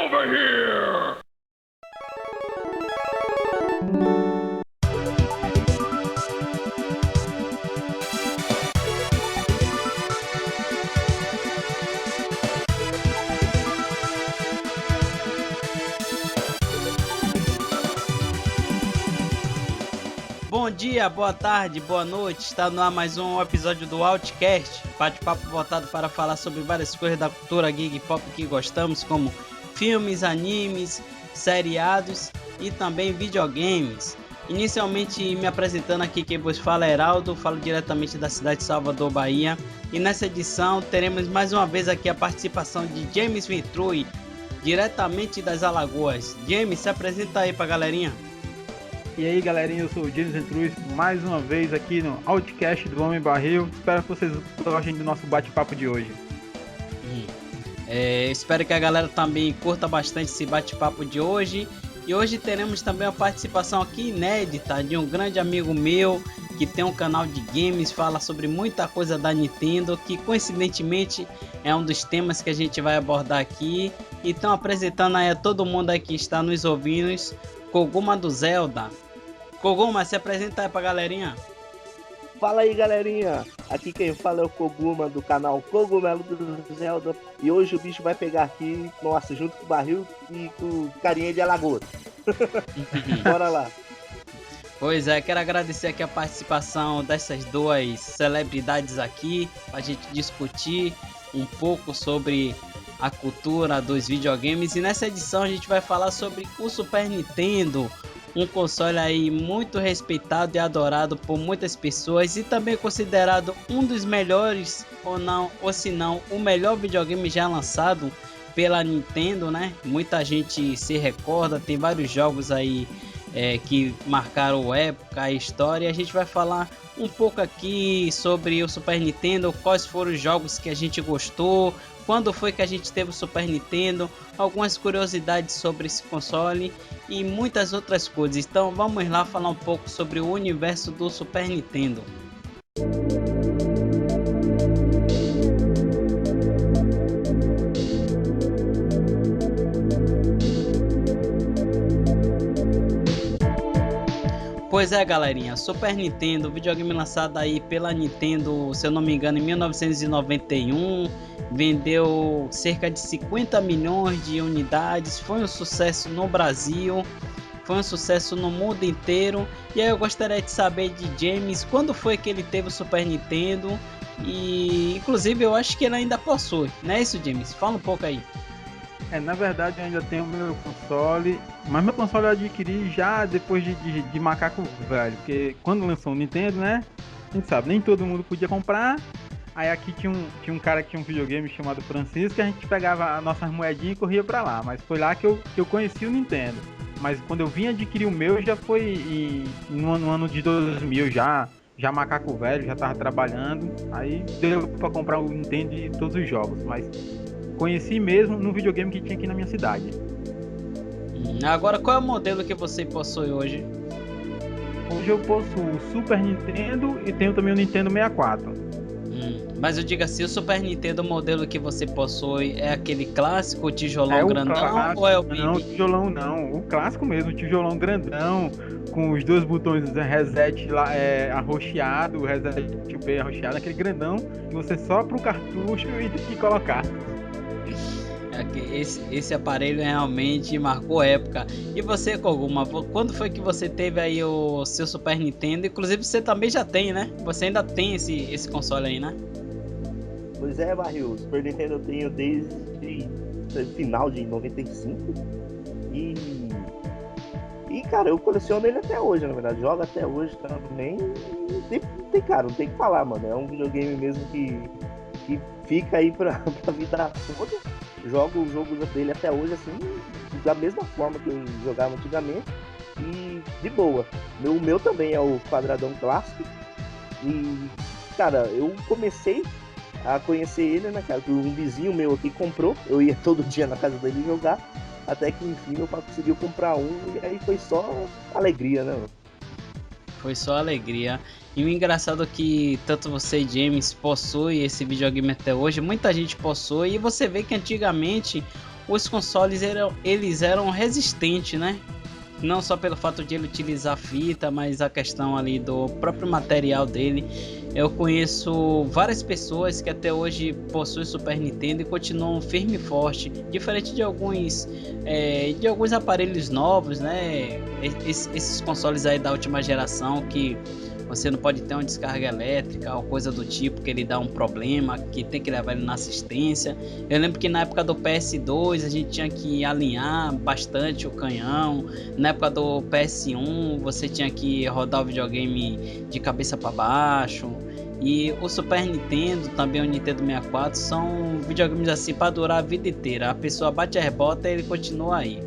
over here! Bom dia, boa tarde, boa noite, está no ar mais um episódio do Outcast, bate-papo voltado para falar sobre várias coisas da cultura geek e pop que gostamos, como filmes, animes, seriados e também videogames. Inicialmente me apresentando aqui, quem vos fala é Heraldo, falo diretamente da cidade de Salvador, Bahia, e nessa edição teremos mais uma vez aqui a participação de James Ventrui, diretamente das Alagoas. James, se apresenta aí pra galerinha. E aí galerinha, eu sou o James Ventrui, mais uma vez aqui no Outcast do Homem Barril. Espero que vocês gostem do nosso bate-papo de hoje. Espero que a galera também curta bastante esse bate-papo de hoje. E hoje teremos também a participação aqui inédita de um grande amigo meu que tem um canal de games, fala sobre muita coisa da Nintendo, que coincidentemente é um dos temas que a gente vai abordar aqui. Então apresentando aí a todo mundo aí que está nos ouvindo, Koguma do Zelda. Koguma, se apresenta aí pra galerinha. Fala aí galerinha, aqui quem fala é o Koguma do canal Cogumelo do Zelda. E hoje o bicho vai pegar aqui, nossa, junto com o Barril e com o carinha de Alagoas. Bora lá. Pois é, quero agradecer aqui a participação dessas duas celebridades aqui, pra gente discutir um pouco sobre a cultura dos videogames. E nessa edição a gente vai falar sobre o Super Nintendo, um console aí muito respeitado e adorado por muitas pessoas e também considerado um dos melhores, ou se não, o melhor videogame já lançado pela Nintendo, né? Muita gente se recorda, tem vários jogos aí que marcaram a época, a história. A gente vai falar um pouco aqui sobre o Super Nintendo, quais foram os jogos que a gente gostou, quando foi que a gente teve o Super Nintendo, algumas curiosidades sobre esse console e muitas outras coisas. Então vamos lá falar um pouco sobre o universo do Super Nintendo. Pois é, galerinha, Super Nintendo, videogame lançado aí pela Nintendo, se eu não me engano, em 1991, vendeu cerca de 50 milhões de unidades, foi um sucesso no Brasil, foi um sucesso no mundo inteiro. E aí eu gostaria de saber de James, quando foi que ele teve o Super Nintendo, e inclusive eu acho que ele ainda possui, não é isso, James? Fala um pouco aí. Na verdade eu ainda tenho o meu console, mas meu console eu adquiri já depois de macaco velho, porque quando lançou o Nintendo, né, a gente sabe, nem todo mundo podia comprar. Aí aqui tinha um cara que tinha um videogame chamado Francisco, que a gente pegava as nossas moedinhas e corria pra lá, mas foi lá que eu conheci o Nintendo. Mas quando eu vim adquirir o meu já foi no ano de 2000 já macaco velho, já tava trabalhando, aí deu pra comprar o Nintendo de todos os jogos, mas conheci mesmo no videogame que tinha aqui na minha cidade. Agora, qual é o modelo que você possui hoje? Hoje eu possuo o Super Nintendo e tenho também o Nintendo 64. Mas eu digo assim, o Super Nintendo, o modelo que você possui é aquele clássico, tijolão grandão, clássico, ou é o Bibi? Não, tijolão não, o clássico mesmo, tijolão grandão, com os dois botões reset lá, arroxeado, reset B arroxeado, aquele grandão que você sopra o cartucho e tem que colocar. Esse aparelho realmente marcou época. E você, Koguma, quando foi que você teve aí o seu Super Nintendo? Inclusive você também já tem, né? Você ainda tem esse console aí, né? Pois é, Barril, o Super Nintendo eu tenho desde final de 95 e cara, eu coleciono ele até hoje, na verdade, jogo até hoje também. Cara, não tem que falar, mano, é um videogame mesmo que fica aí pra vida toda. Jogo os jogos dele até hoje, assim, da mesma forma que eu jogava antigamente e de boa. O meu também é o quadradão clássico e, cara, eu comecei a conhecer ele, né, cara, um vizinho meu aqui comprou, eu ia todo dia na casa dele jogar, até que enfim meu pai conseguiu comprar um e aí foi só alegria, né, mano? Foi só alegria. E o engraçado é que tanto você e James possui esse videogame até hoje, muita gente possui, e você vê que antigamente os consoles eles eram resistentes, né? Não só pelo fato de ele utilizar fita, mas a questão ali do próprio material dele. Eu conheço várias pessoas que até hoje possuem Super Nintendo e continuam firme e forte, diferente de alguns aparelhos novos, né? Esses consoles aí da última geração que você não pode ter uma descarga elétrica ou coisa do tipo, que ele dá um problema, que tem que levar ele na assistência. Eu lembro que na época do PS2 a gente tinha que alinhar bastante o canhão. Na época do PS1 você tinha que rodar o videogame de cabeça para baixo. E o Super Nintendo, também o Nintendo 64, são videogames assim para durar a vida inteira. A pessoa bate a rebota e ele continua aí.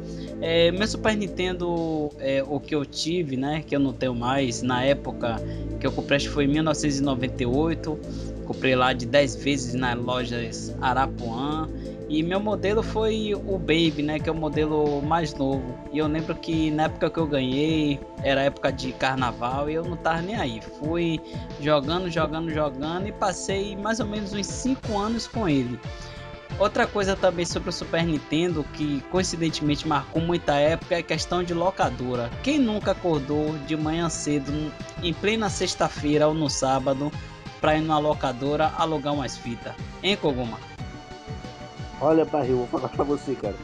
Meu Super Nintendo, o que eu tive, né, que eu não tenho mais, na época que eu comprei, acho que foi em 1998, comprei lá de 10 vezes nas lojas Arapuã, e meu modelo foi o Baby, né, que é o modelo mais novo, e eu lembro que na época que eu ganhei, era época de carnaval, e eu não tava nem aí, fui jogando, e passei mais ou menos uns 5 anos com ele. Outra coisa também sobre o Super Nintendo que coincidentemente marcou muita época é a questão de locadora. Quem nunca acordou de manhã cedo, em plena sexta-feira ou no sábado, pra ir numa locadora alugar umas fitas? Hein, Koguma? Olha, Barril, vou falar pra você, cara.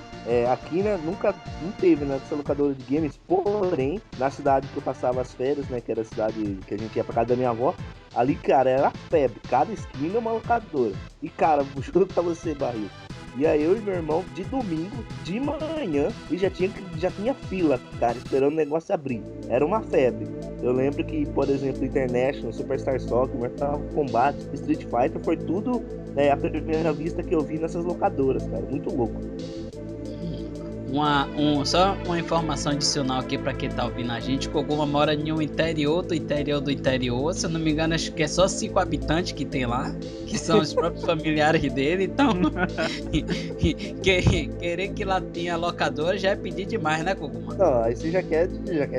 Aqui, né, nunca não teve, né, essa locadora de games, porém, na cidade que eu passava as férias, né, que era a cidade que a gente ia pra casa da minha avó, ali, cara, era febre, cada esquina uma locadora. E, cara, juro pra você, Barril, ia eu e meu irmão de domingo, de manhã, e já tinha fila, cara, esperando o negócio abrir. Era uma febre. Eu lembro que, por exemplo, International, Superstar Soccer, Mortal Kombat, Street Fighter, foi tudo a primeira vista que eu vi nessas locadoras, cara, muito louco. Só uma informação adicional aqui pra quem tá ouvindo a gente. Koguma mora em um interior do interior. Se eu não me engano, acho que é só 5 habitantes que tem lá, que são os próprios familiares dele. Então, querer que lá tenha locadora já é pedir demais, né, Koguma? Não, aí você já quer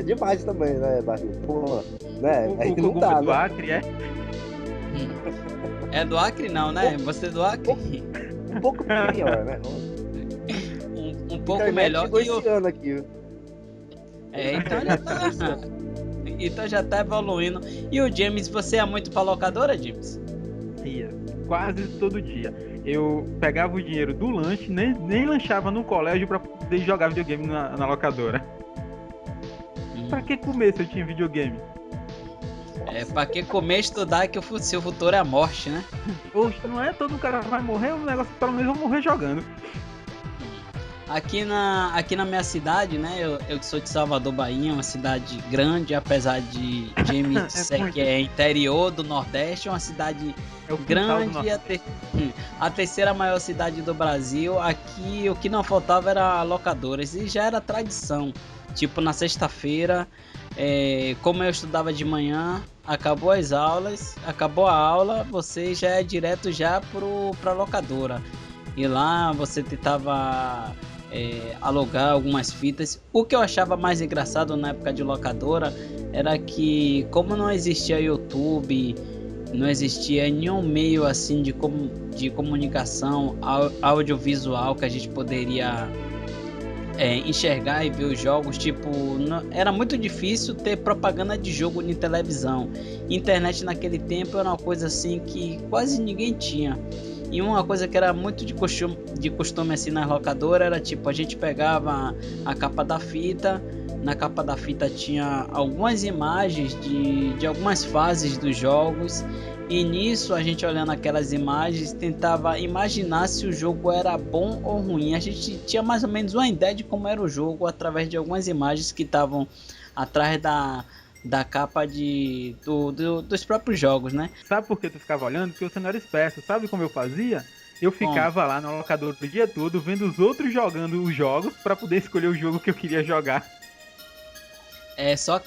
demais também, né, Barril? Pô, né? Aí não Koguma dá, do né? Acre, é? É do Acre não, né? Você é do Acre? Um pouco melhor, né? Um pouco melhor que o... aqui. Então já tá evoluindo. E o James, você é muito pra locadora, James? Ia, quase todo dia. Eu pegava o dinheiro do lanche, nem lanchava no colégio pra poder jogar videogame na locadora. Pra que comer se eu tinha videogame? Pra que comer e estudar que o seu futuro é a morte, né? Poxa, não é todo cara vai morrer, o negócio pelo menos eu vou morrer jogando. Aqui na minha cidade, né? Eu sou de Salvador, Bahia, uma cidade grande, apesar de James ser que é interior do Nordeste, é uma cidade grande, a terceira maior cidade do Brasil. Aqui o que não faltava era locadoras e já era tradição. Tipo, na sexta-feira, como eu estudava de manhã, acabou a aula, você já é direto já pra locadora. E lá você tentava alugar algumas fitas. O que eu achava mais engraçado na época de locadora era que, como não existia YouTube, não existia nenhum meio assim de comunicação audiovisual que a gente poderia enxergar e ver os jogos, tipo, era muito difícil ter propaganda de jogo em televisão. Internet naquele tempo era uma coisa assim que quase ninguém tinha. E uma coisa que era muito de costume assim na locadora era tipo, a gente pegava a capa da fita, na capa da fita tinha algumas imagens de algumas fases dos jogos, e nisso a gente olhando aquelas imagens tentava imaginar se o jogo era bom ou ruim. A gente tinha mais ou menos uma ideia de como era o jogo através de algumas imagens que estavam atrás da capa dos próprios jogos, né? Sabe por que tu ficava olhando? Porque você não era esperto. Sabe como eu fazia? Eu ficava lá na locadora o dia todo vendo os outros jogando os jogos pra poder escolher o jogo que eu queria jogar. Só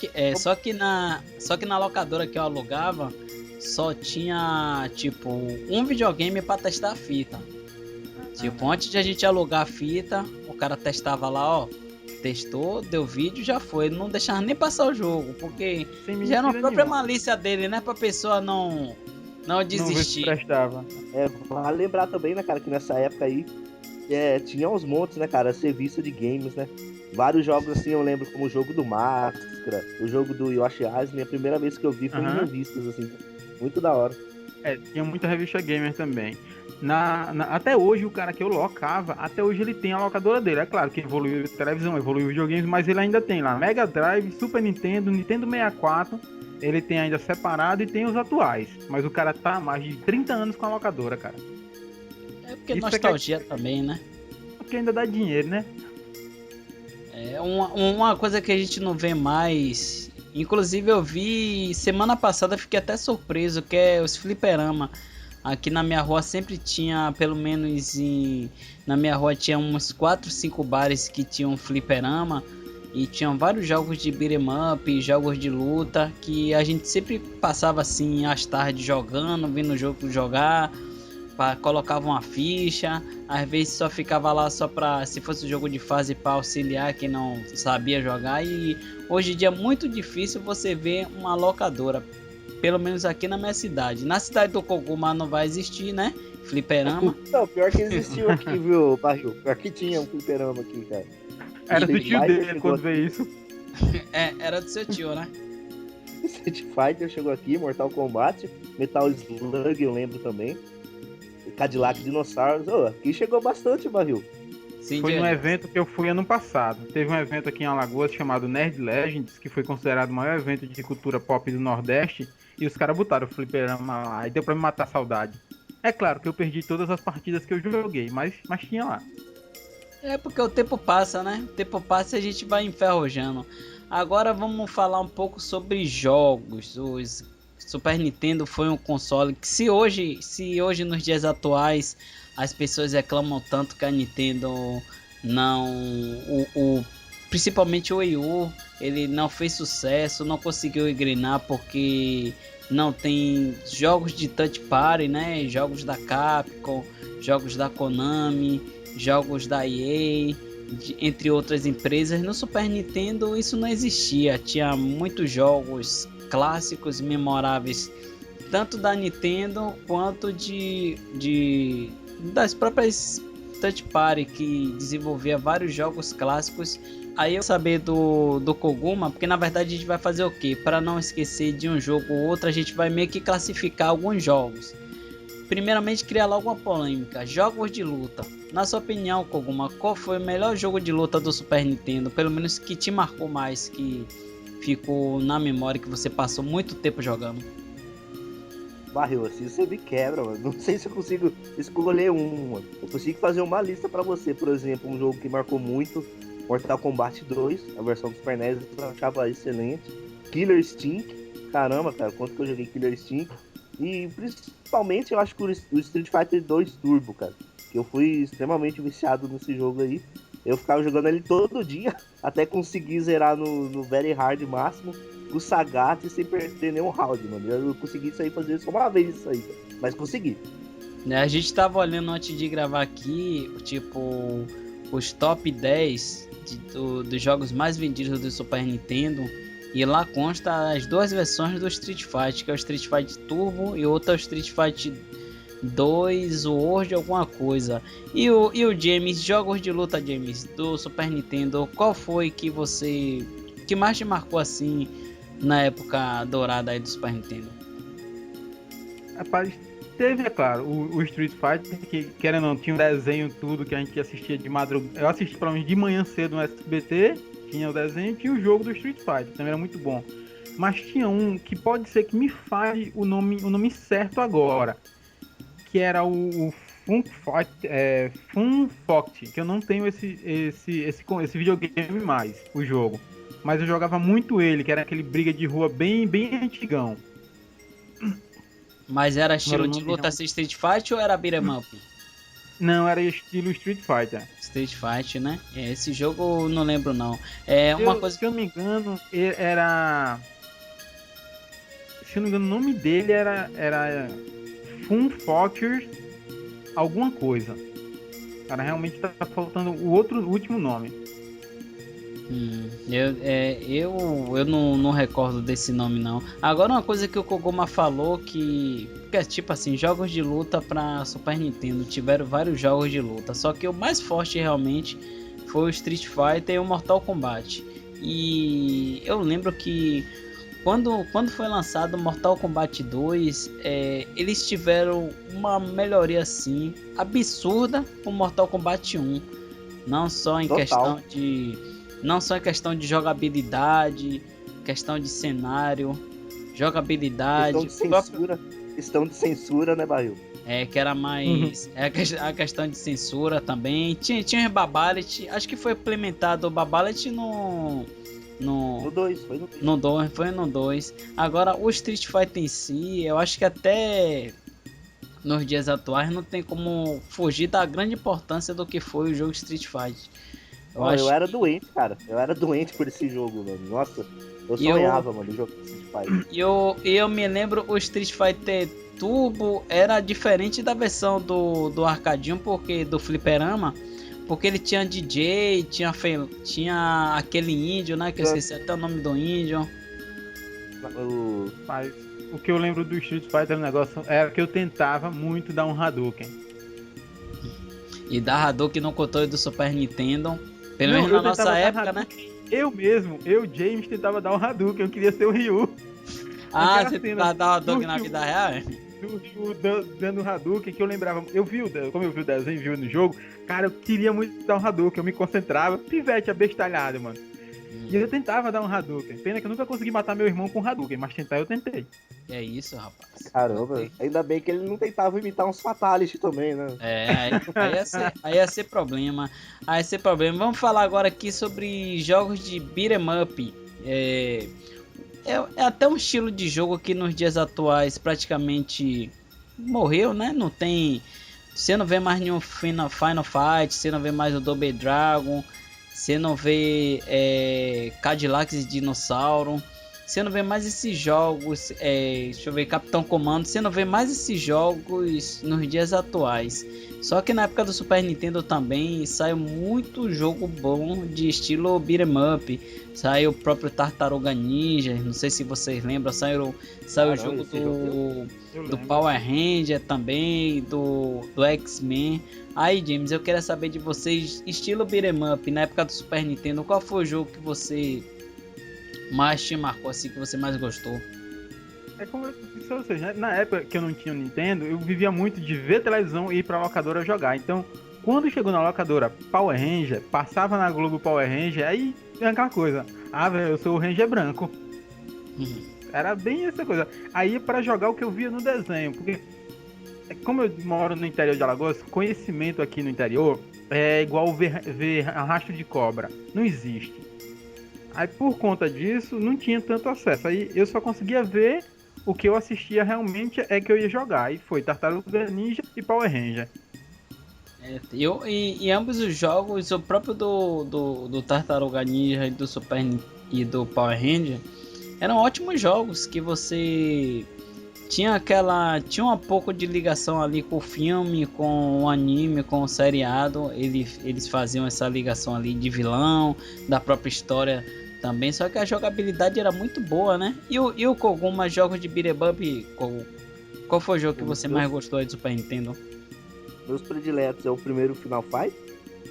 que na locadora que eu alugava só tinha tipo um videogame pra testar a fita. Tipo, antes de a gente alugar a fita, o cara testava lá, ó, testou, deu vídeo, já foi, não deixava nem passar o jogo, porque já era a própria malícia dele, né, pra pessoa não desistir. Não prestava. Vale lembrar também, né, cara, que nessa época aí tinha uns montes, né, cara? Serviço de games, né? Vários jogos assim, eu lembro como o jogo do Máscara, o jogo do Yoshi Island. A primeira vez que eu vi foi em revistas, assim. Muito da hora. Tinha muita revista gamer também. Até hoje, o cara que eu locava, até hoje ele tem a locadora dele. É claro que evoluiu a televisão, evoluiu videogames, mas ele ainda tem lá Mega Drive, Super Nintendo, Nintendo 64. Ele tem ainda separado e tem os atuais. Mas o cara tá há mais de 30 anos com a locadora, cara. É porque nostalgia também, né? Porque ainda dá dinheiro, né? É uma coisa que a gente não vê mais. Inclusive eu vi semana passada, fiquei até surpreso, que é os fliperama. Aqui na minha rua sempre tinha, pelo menos na minha rua tinha uns 4, 5 bares que tinham fliperama. E tinham vários jogos de beat'em up, jogos de luta, que a gente sempre passava assim às tardes jogando, vendo o jogo jogar, colocava uma ficha, às vezes só ficava lá só pra, se fosse jogo de fase, para auxiliar quem não sabia jogar. E hoje em dia é muito difícil você ver uma locadora, pelo menos aqui na minha cidade. Na cidade do Koguma não vai existir, né? Fliperama. Não, pior que existiu aqui, viu, Barril? Pior que tinha um fliperama aqui, cara. Era do tio dele quando veio isso. Era do seu tio, né? Street Fighter chegou aqui, Mortal Kombat, Metal Slug eu lembro também. Cadillac Dinossauros. Aqui chegou bastante, Barril. Sim, foi num evento que eu fui ano passado. Teve um evento aqui em Alagoas chamado Nerd Legends, que foi considerado o maior evento de cultura pop do Nordeste. E os caras botaram o fliperama lá. E deu pra me matar a saudade. É claro que eu perdi todas as partidas que eu joguei, mas tinha lá. É porque o tempo passa, né? O tempo passa e a gente vai enferrujando. Agora vamos falar um pouco sobre jogos. O Super Nintendo foi um console que se hoje nos dias atuais as pessoas reclamam tanto que a Nintendo não... principalmente o Wii U, ele não fez sucesso, não conseguiu engrenar porque não tem jogos de touch party, né? Jogos da Capcom, jogos da Konami, jogos da EA, entre outras empresas. No Super Nintendo isso não existia, tinha muitos jogos clássicos e memoráveis, tanto da Nintendo quanto das próprias touch party, que desenvolvia vários jogos clássicos. Aí eu saber do Koguma, porque na verdade a gente vai fazer o quê? Para não esquecer de um jogo ou outro, a gente vai meio que classificar alguns jogos. Primeiramente, criar logo uma polêmica. Jogos de luta. Na sua opinião, Koguma, qual foi o melhor jogo de luta do Super Nintendo? Pelo menos que te marcou mais, que ficou na memória, que você passou muito tempo jogando. Barril, assim você me quebra, mano. Não sei se eu consigo escolher um, mano. Eu consigo fazer uma lista pra você, por exemplo, um jogo que marcou muito. Mortal Kombat 2, a versão do Super NES, eu achava excelente. Killer Instinct. Caramba, cara, quanto que eu joguei Killer Instinct. E principalmente eu acho que o Street Fighter 2 Turbo, cara. Que eu fui extremamente viciado nesse jogo aí. Eu ficava jogando ele todo dia, até conseguir zerar no Very Hard máximo, o Sagat sem perder nenhum round, mano. Eu consegui isso aí, fazer só uma vez isso aí, cara. Mas consegui. A gente tava olhando antes de gravar aqui, tipo, os top 10 dos jogos mais vendidos do Super Nintendo. E lá consta as duas versões do Street Fighter, que é o Street Fighter Turbo e outra é o Street Fighter 2 World alguma coisa. E o James, jogos de luta, James, do Super Nintendo, qual foi que mais te marcou assim na época dourada aí do Super Nintendo? Rapaz, teve, é claro, o Street Fighter, que querendo ou não, tinha um desenho tudo que a gente assistia de madrugada. Eu assisti pelo menos de manhã cedo no SBT, tinha o desenho e tinha o jogo do Street Fighter, também era muito bom. Mas tinha um que pode ser que me fale o nome certo agora, que era o Fun Foct, que eu não tenho esse videogame mais, o jogo. Mas eu jogava muito ele, que era aquele briga de rua bem antigão. Mas era estilo de luta assim, Street Fighter ou era beat'em up? Não, era estilo Street Fighter. Street Fighter, né? Esse jogo eu não lembro não. Se eu não me engano, era... Se eu não me engano, o nome dele era Fun Fox alguma coisa. Cara, realmente tá faltando o último nome. Eu não recordo desse nome não. Agora uma coisa que o Koguma falou que é tipo assim, jogos de luta pra Super Nintendo, tiveram vários jogos de luta, só que o mais forte realmente foi o Street Fighter e o Mortal Kombat. E eu lembro que quando foi lançado Mortal Kombat 2, eles tiveram uma melhoria assim absurda com Mortal Kombat 1, não só em questão de jogabilidade, questão de cenário, jogabilidade, questão de censura, né, Barril? Que era mais a questão de censura também. Tinha Babalet, acho que foi implementado o Babalet no 2, foi no 2. Agora o Street Fighter em si, eu acho que até nos dias atuais não tem como fugir da grande importância do que foi o jogo Street Fighter. Eu era doente, cara. Eu era doente por esse jogo, mano. Nossa, eu sonhava, mano, o jogo Street Fighter. E eu me lembro, o Street Fighter Turbo era diferente da versão do arcadinho, porque do fliperama, porque ele tinha DJ, tinha aquele índio, né, que eu esqueci até o nome do índio. Mas o que eu lembro do Street Fighter, o negócio era que eu tentava muito dar um Hadouken. E dar Hadouken no controle do Super Nintendo, pelo menos na nossa época, né? Eu, James, tentava dar um Hadouken, eu queria ser o Ryu. Você tentava dar um Hadouken na vida real, do Ryu dando Hadouken, que eu lembrava, como eu vi o desenho, viu no jogo, cara, eu queria muito dar um Hadouken, eu me concentrava, pivete abestalhado, mano. E eu tentava dar um Hadouken, pena que eu nunca consegui matar meu irmão com Hadouken, mas tentar eu tentei. É isso, rapaz. Caramba, ainda bem que ele não tentava imitar uns Fatality também, né? Aí ia ser problema. Vamos falar agora aqui sobre jogos de beat'em up. É até um estilo de jogo que nos dias atuais praticamente morreu, né? Não tem... Você não vê mais nenhum Final Fight, você não vê mais o Double Dragon, você não vê Cadillacs e Dinossauro, você não vê mais esses jogos, deixa eu ver, Capitão Comando, você não vê mais esses jogos nos dias atuais. Só que na época do Super Nintendo também saiu muito jogo bom de estilo beat'em up. Saiu o próprio Tartaruga Ninja, não sei se vocês lembram, saiu o jogo do Power Ranger também, do X-Men. Aí, James, eu queria saber de vocês, estilo beat'em up, na época do Super Nintendo, qual foi o jogo que você mais te marcou, assim, que você mais gostou? Como eu disse a vocês, né? Na época que eu não tinha Nintendo, eu vivia muito de ver televisão e ir pra locadora jogar. Então, quando chegou na locadora Power Ranger, passava na Globo Power Ranger, aí é aquela coisa, velho, eu sou o Ranger branco. Era bem essa coisa. Aí pra jogar o que eu via no desenho, porque como eu moro no interior de Alagoas, conhecimento aqui no interior é igual ver rastro de cobra. Não existe. Aí por conta disso, não tinha tanto acesso. Aí eu só conseguia ver o que eu assistia realmente que eu ia jogar. E foi Tartaruga Ninja e Power Ranger. E ambos os jogos, o próprio do Tartaruga Ninja e do Super e do Power Ranger, eram ótimos jogos que você tinha um pouco de ligação ali com o filme, com o anime, com o seriado. Eles faziam essa ligação ali de vilão, da própria história também, só que a jogabilidade era muito boa, né? E o Koguma, jogos de beat'em up, qual foi o jogo que você mais gostou aí do Super Nintendo? Meus prediletos é o primeiro Final Fight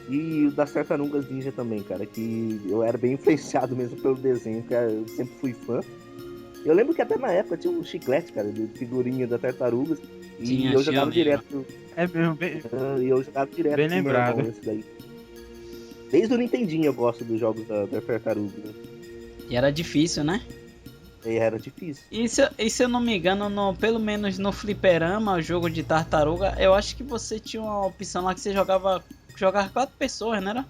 e o das Tartarugas Ninja também, cara, que eu era bem influenciado mesmo pelo desenho, que eu sempre fui fã. Eu lembro que até na época tinha um chiclete, cara, de figurinha da Tartarugas, e eu jogava direto. É mesmo, bem... E eu jogava direto. Bem lembrado. Esse daí. Desde o Nintendinho eu gosto dos jogos da Tartaruga. E era difícil, né? Era difícil. E se eu não me engano, pelo menos no fliperama, o jogo de tartaruga, eu acho que você tinha uma opção lá que você jogava 4 pessoas, não era?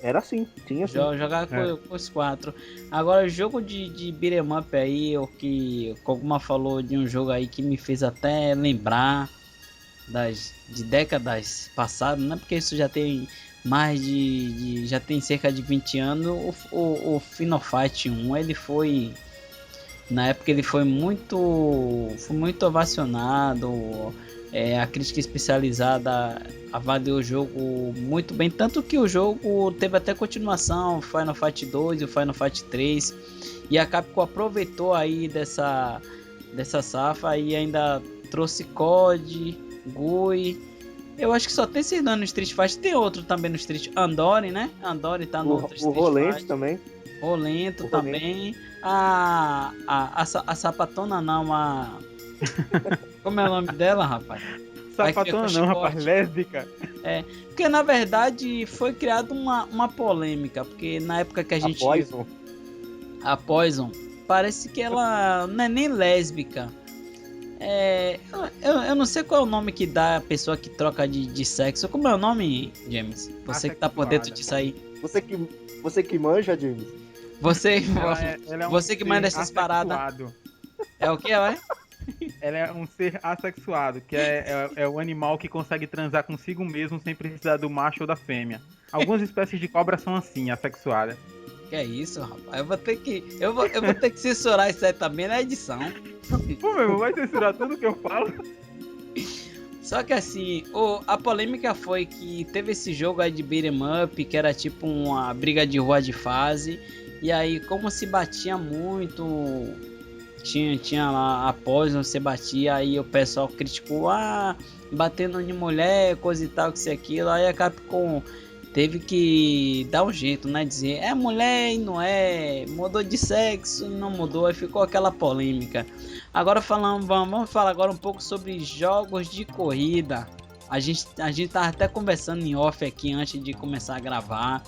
Era assim, tinha assim. Jogava com os 4. Agora, o jogo de beat'em up aí, o que Koguma falou de um jogo aí que me fez até lembrar de décadas passadas, né? Porque isso já tem já tem cerca de 20 anos. O Final Fight 1, ele foi... Na época ele foi muito ovacionado. A crítica especializada avaliou o jogo muito bem, tanto que o jogo teve até continuação, Final Fight 2 e o Final Fight 3, e a Capcom aproveitou aí dessa safra e ainda trouxe COD, GUI. Eu acho que só tem esse dano no Street Fighter, tem outro também no Street, Andori, né? Andori tá no outro Street Fighter. O Rolento também. Rolento também. A sapatona não, como é o nome dela, rapaz? Sapatona não, rapaz, lésbica. Porque na verdade foi criada uma polêmica, porque na época que a gente... A Poison, parece que ela não é nem lésbica. Eu não sei qual é o nome que dá a pessoa que troca de sexo. Como é o nome, James? Você que tá por dentro disso aí. Você que manja, James. Você você que manda essas paradas. É o que, é? Ela é um ser assexuado, que é o animal que consegue transar consigo mesmo sem precisar do macho ou da fêmea. Algumas espécies de cobra são assim, assexuadas. Que é isso, rapaz? Eu vou ter que censurar isso aí também na edição. Pô, meu irmão, vai censurar tudo que eu falo. Só que assim, a polêmica foi que teve esse jogo aí de beat'em up, que era tipo uma briga de rua de fase. E aí, como se batia muito, tinha lá após você batia, aí o pessoal criticou, batendo em mulher, coisa e tal, que isso e aquilo. Aí a Capcom teve que dar um jeito, né? Dizer, é mulher e não é, mudou de sexo e não mudou, aí ficou aquela polêmica. Agora vamos falar agora um pouco sobre jogos de corrida. A gente tava até conversando em off aqui antes de começar a gravar,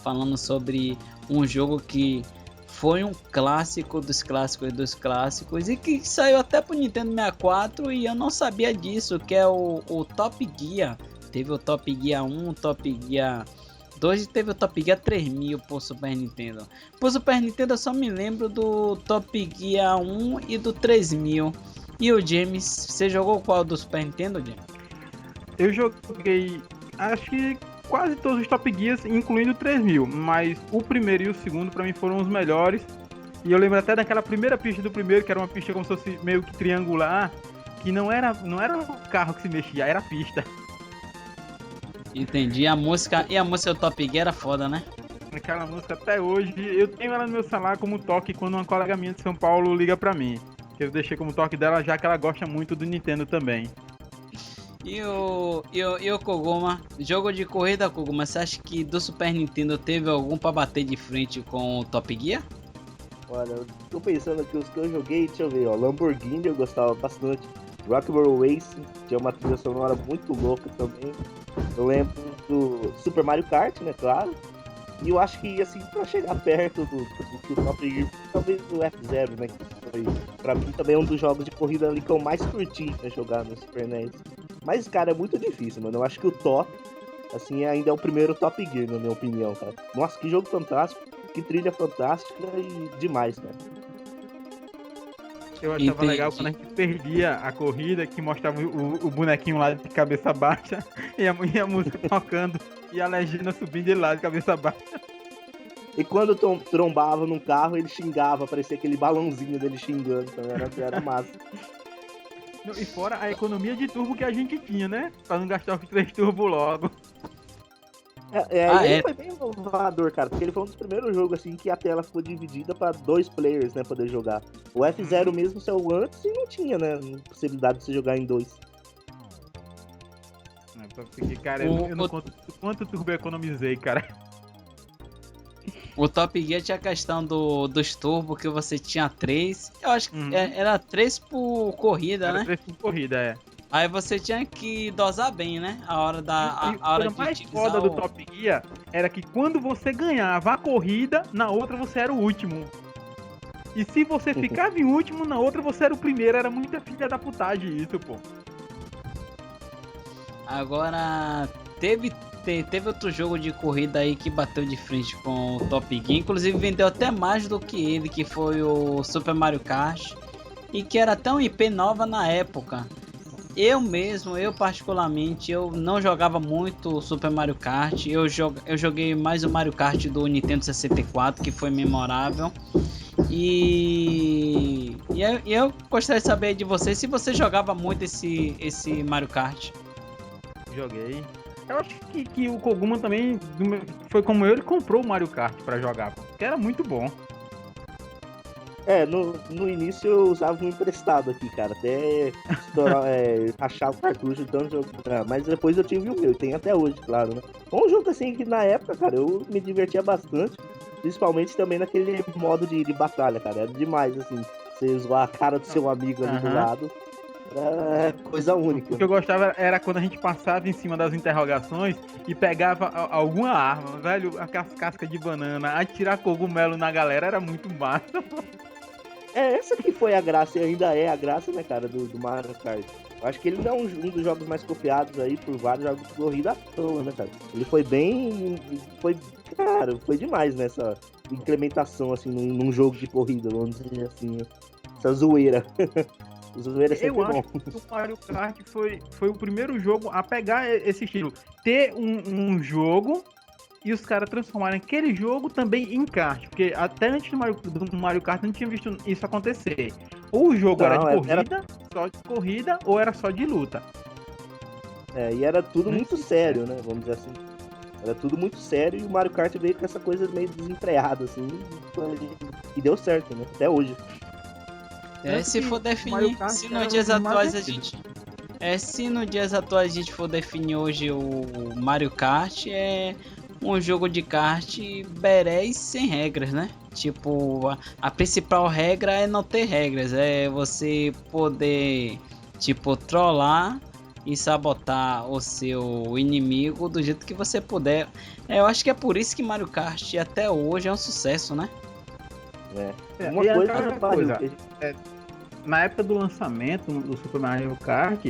falando sobre um jogo que foi um clássico dos clássicos e que saiu até pro Nintendo 64 e eu não sabia disso, que é o Top Gear. Teve o Top Gear 1, o Top Gear 2 e teve o Top Gear 3000 por Super Nintendo. Por Super Nintendo eu só me lembro do Top Gear 1 e do 3000. E o James, você jogou qual do Super Nintendo, James? Eu joguei, acho que quase todos os Top Gears, incluindo o 3000, mas o primeiro e o segundo pra mim foram os melhores. E eu lembro até daquela primeira pista do primeiro, que era uma pista como se fosse meio que triangular, que não era o carro que se mexia, era a pista. Entendi, a música do Top Gear era foda, né? Aquela música até hoje, eu tenho ela no meu celular como toque quando uma colega minha de São Paulo liga pra mim. Que eu deixei como toque dela, já que ela gosta muito do Nintendo também. E o Koguma, jogo de corrida, Koguma, você acha que do Super Nintendo teve algum pra bater de frente com o Top Gear? Olha, eu tô pensando aqui os que eu joguei, deixa eu ver, Lamborghini eu gostava bastante, Rock'n'Roll Racing, tinha uma trilha sonora muito louca também. Eu lembro do Super Mario Kart, né, claro. E eu acho que, assim, pra chegar perto do que o Top Gear, talvez do F-Zero, né, que foi, pra mim, também um dos jogos de corrida ali que eu mais curti, né, jogar no Super NES. Mas, cara, é muito difícil, mano. Eu acho que o top, assim, ainda é o primeiro Top Gear, na minha opinião, cara. Nossa, que jogo fantástico, que trilha fantástica e demais, cara. Eu achava legal quando a gente perdia a corrida, que mostrava o bonequinho lá de cabeça baixa e a música tocando e a legenda subindo de lá de cabeça baixa. E quando trombava num carro, ele xingava, parecia aquele balãozinho dele xingando, então era massa. E fora a economia de turbo que a gente tinha, né? Pra não gastar os 3 turbos logo. Ele foi bem inovador, cara, porque ele foi um dos primeiros jogos assim que a tela ficou dividida pra 2 players, né, poder jogar. O F-Zero mesmo saiu antes e não tinha, né, possibilidade de você jogar em 2. Porque, cara, eu não conto quanto turbo eu economizei, cara. O Top Gear tinha a questão dos turbos, que você tinha 3. Eu acho que era 3 por corrida, né? Era 3 por corrida, é. Aí você tinha que dosar bem, né? A hora de mais foda do Top Gear era que quando você ganhava a corrida, na outra você era o último. E se você ficava em último, na outra você era o primeiro. Era muita filha da putagem isso, pô. Agora, teve outro jogo de corrida aí que bateu de frente com o Top Gear. Inclusive vendeu até mais do que ele, que foi o Super Mario Kart. E que era até um IP nova na época. Eu particularmente, eu não jogava muito o Super Mario Kart. Eu joguei mais o Mario Kart do Nintendo 64, que foi memorável. E eu gostaria de saber de você se você jogava muito esse Mario Kart. Joguei. Eu acho que o Koguma também foi como eu, ele comprou o Mario Kart pra jogar, porque era muito bom. No início eu usava um emprestado aqui, cara, até estourar, rachar o cartucho, então mas depois eu tive o meu, tem até hoje, claro, né? Um jogo assim que na época, cara, eu me divertia bastante, principalmente também naquele modo de batalha, cara, era demais, assim, você zoar a cara do seu amigo ali do lado, era coisa única. O que eu gostava era quando a gente passava em cima das interrogações e pegava alguma arma, velho, aquelas cascas de banana, atirar cogumelo na galera era muito massa. Essa que foi a graça e ainda é a graça, né, cara, do Mario Kart. Eu acho que ele não é um dos jogos mais copiados aí por vários jogos de corrida à toa, né, cara? Ele foi foi demais nessa implementação, assim, num jogo de corrida, vamos dizer assim, essa zoeira. Zoeira é sempre Eu acho que o Mario Kart foi o primeiro jogo a pegar esse estilo. Ter um jogo e os caras transformarem aquele jogo também em kart. Porque até antes do Mario Kart não tinha visto isso acontecer. Ou o jogo era de corrida, só de corrida, ou era só de luta. E era tudo muito sério, né? Vamos dizer assim. Era tudo muito sério e o Mario Kart veio com essa coisa meio desenfreada, assim. E deu certo, né? Até hoje. Se for definir, se nos dias atuais a gente... se nos dias atuais a gente for definir hoje o Mario Kart, é um jogo de kart berés sem regras, né? Tipo, a principal regra é não ter regras, é você poder, tipo, trollar e sabotar o seu inimigo do jeito que você puder. Eu acho que é por isso que Mario Kart até hoje é um sucesso, né? Na época do lançamento do Super Mario Kart,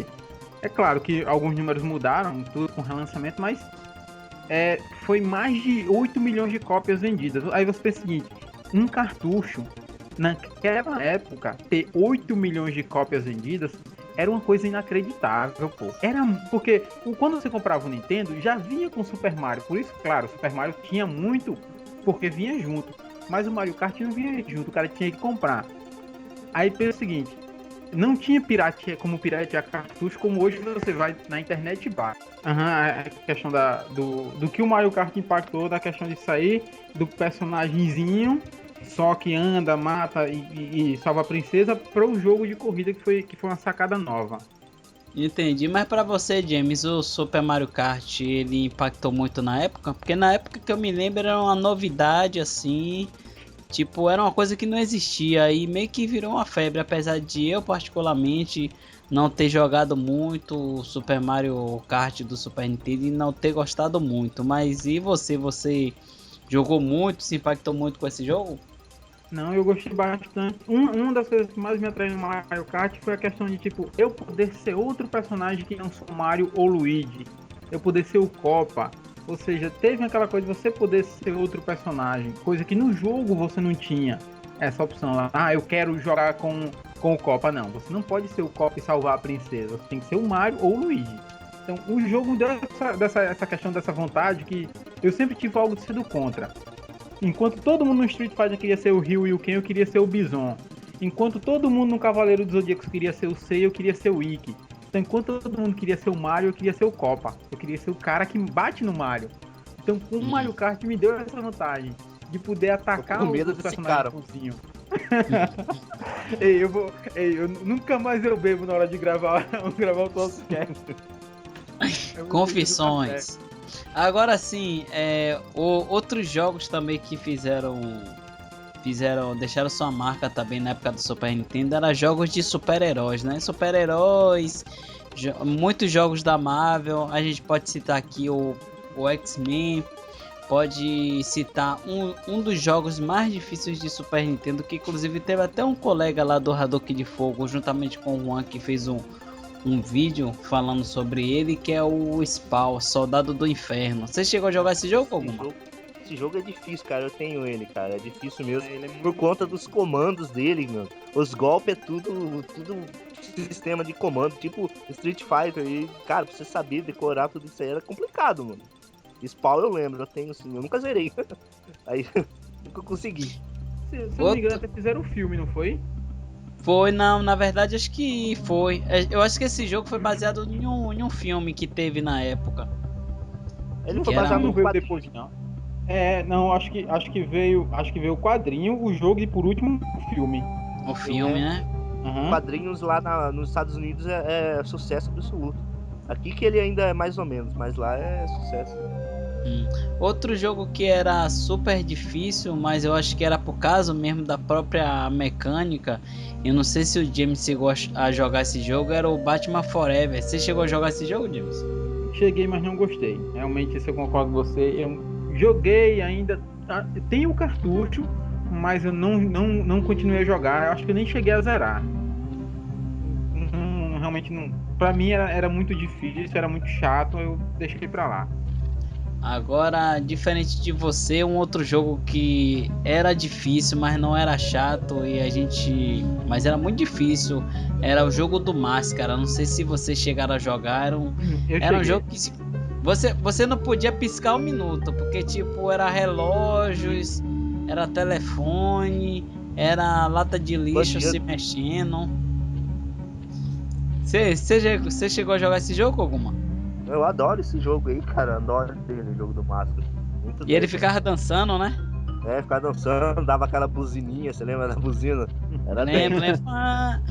é claro que alguns números mudaram, tudo com relançamento, mas foi mais de 8 milhões de cópias vendidas. Aí você pensa o seguinte, um cartucho, naquela época, ter 8 milhões de cópias vendidas era uma coisa inacreditável, pô. Era porque quando você comprava o Nintendo, já vinha com Super Mario. Por isso, claro, o Super Mario tinha muito, porque vinha junto. Mas o Mario Kart não vinha junto, o cara tinha que comprar. Aí pensa o seguinte, não tinha pirateia como piratear cartucho, como hoje você vai na internet e baixa. A questão do que o Mario Kart impactou, da questão de sair do personagemzinho, só que anda, mata e salva a princesa, para o jogo de corrida que foi uma sacada nova. Entendi, mas pra você, James, o Super Mario Kart, ele impactou muito na época? Porque na época que eu me lembro era uma novidade assim... Tipo, era uma coisa que não existia e meio que virou uma febre, apesar de eu particularmente não ter jogado muito o Super Mario Kart do Super Nintendo e não ter gostado muito. Mas e você? Você jogou muito, se impactou muito com esse jogo? Não, eu gostei bastante. Uma das coisas que mais me atraiu no Mario Kart foi a questão de, tipo, eu poder ser outro personagem que não sou Mario ou Luigi. Eu poder ser o Koopa. Ou seja, teve aquela coisa de você poder ser outro personagem, coisa que no jogo você não tinha essa opção lá. Eu quero jogar com o Koopa. Não, você não pode ser o Koopa e salvar a princesa. Você tem que ser o Mario ou o Luigi. Então o jogo deu essa questão dessa vontade que eu sempre tive algo de ser do contra. Enquanto todo mundo no Street Fighter queria ser o Ryu e o Ken, eu queria ser o Bison. Enquanto todo mundo no Cavaleiro dos Zodíacos queria ser o Sei, eu queria ser o Ikki. Então, enquanto todo mundo queria ser o Mario, eu queria ser o Koopa. Eu queria ser o cara que bate no Mario. Então, com o Mario Kart me deu essa vantagem de poder atacar os personagens. Eu nunca mais eu bebo na hora de gravar o podcast. Confissões. Agora sim, outros jogos também que deixaram sua marca também na época do Super Nintendo, eram jogos de super-heróis, né? Super-heróis, muitos jogos da Marvel. A gente pode citar aqui o X-Men, pode citar um dos jogos mais difíceis de Super Nintendo, que inclusive teve até um colega lá do Hadouken de Fogo, juntamente com o Juan, que fez um vídeo falando sobre ele, que é o Spawn, Soldado do Inferno. Você chegou a jogar esse jogo alguma? Esse jogo é difícil, cara. Eu tenho ele, cara. É difícil mesmo. Por conta dos comandos dele, mano. Os golpes é tudo sistema de comando, tipo Street Fighter. E, cara, pra você saber decorar tudo isso aí era complicado, mano. Spawn eu lembro, eu tenho sim. Eu nunca zerei. Aí, nunca consegui. Se eu não me engano, até fizeram um filme, não foi? Foi, não, na verdade acho que foi. Eu acho que esse jogo foi baseado em um filme que teve na época. Ele Não, foi Que era baseado não no veio quadrinho. depois, não. Não, acho que veio o quadrinho, o jogo e por último o filme. o filme, né? Aham. Quadrinhos lá nos Estados Unidos é sucesso absoluto. Aqui que ele ainda é mais ou menos, mas lá é sucesso. Outro jogo que era super difícil, mas eu acho que era por causa mesmo da própria mecânica. Eu não sei se o James chegou a jogar esse jogo, era o Batman Forever. Você chegou a jogar esse jogo, James? Cheguei, mas não gostei. Realmente, isso eu concordo com você. Eu joguei ainda. Tenho o cartucho, mas eu não continuei a jogar. Eu acho que eu nem cheguei a zerar. Realmente não. Pra mim era muito difícil, era muito chato, eu deixei pra lá. Agora, diferente de você, um outro jogo que era difícil, mas não era chato mas era muito difícil, era o jogo do Máscara. Não sei se vocês chegaram a jogar, Eu era um cheguei. jogo que você não podia piscar um minuto, porque tipo, era relógios, era telefone, era lata de lixo se Bandido. mexendo. Você chegou a jogar esse jogo, alguma? Eu adoro esse jogo aí, cara. Adoro ele, jogo do Máscara. Muito E ele 10, ficava dançando, né? ficar dançando, dava aquela buzininha, você lembra da buzina? Era 10.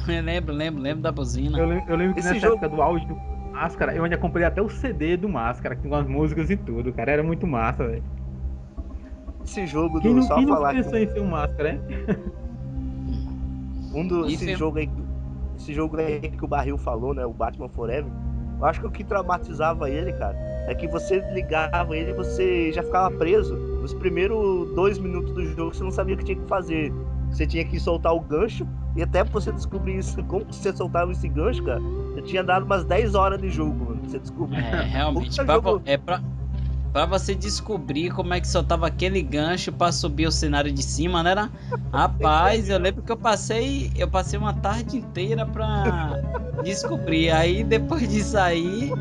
Lembro, lembro. Lembro da buzina. Eu lembro que Esse nessa jogo, época do auge do Máscara, eu ainda comprei até o CD do Máscara, com as músicas e tudo, cara. Era muito massa, velho. esse jogo Quem do. não, Só quem não falar que pensou em ser um Máscara, hein? E esse fi- jogo aí. Esse jogo aí que o Barril falou, né? O Batman Forever. Eu acho que o que traumatizava ele, cara, é que você ligava ele e você já ficava preso. Nos primeiros 2 minutos do jogo, você não sabia o que tinha que fazer. Você tinha que soltar o gancho. E até pra você descobrir isso, como você soltava esse gancho, cara, eu tinha dado umas 10 horas de jogo, mano, pra você descobrir. realmente, Puta jogo. pra você descobrir como é que soltava aquele gancho pra subir o cenário de cima, né? Esse Rapaz, aí, eu lembro que eu passei uma tarde inteira pra descobrir. Aí depois disso aí,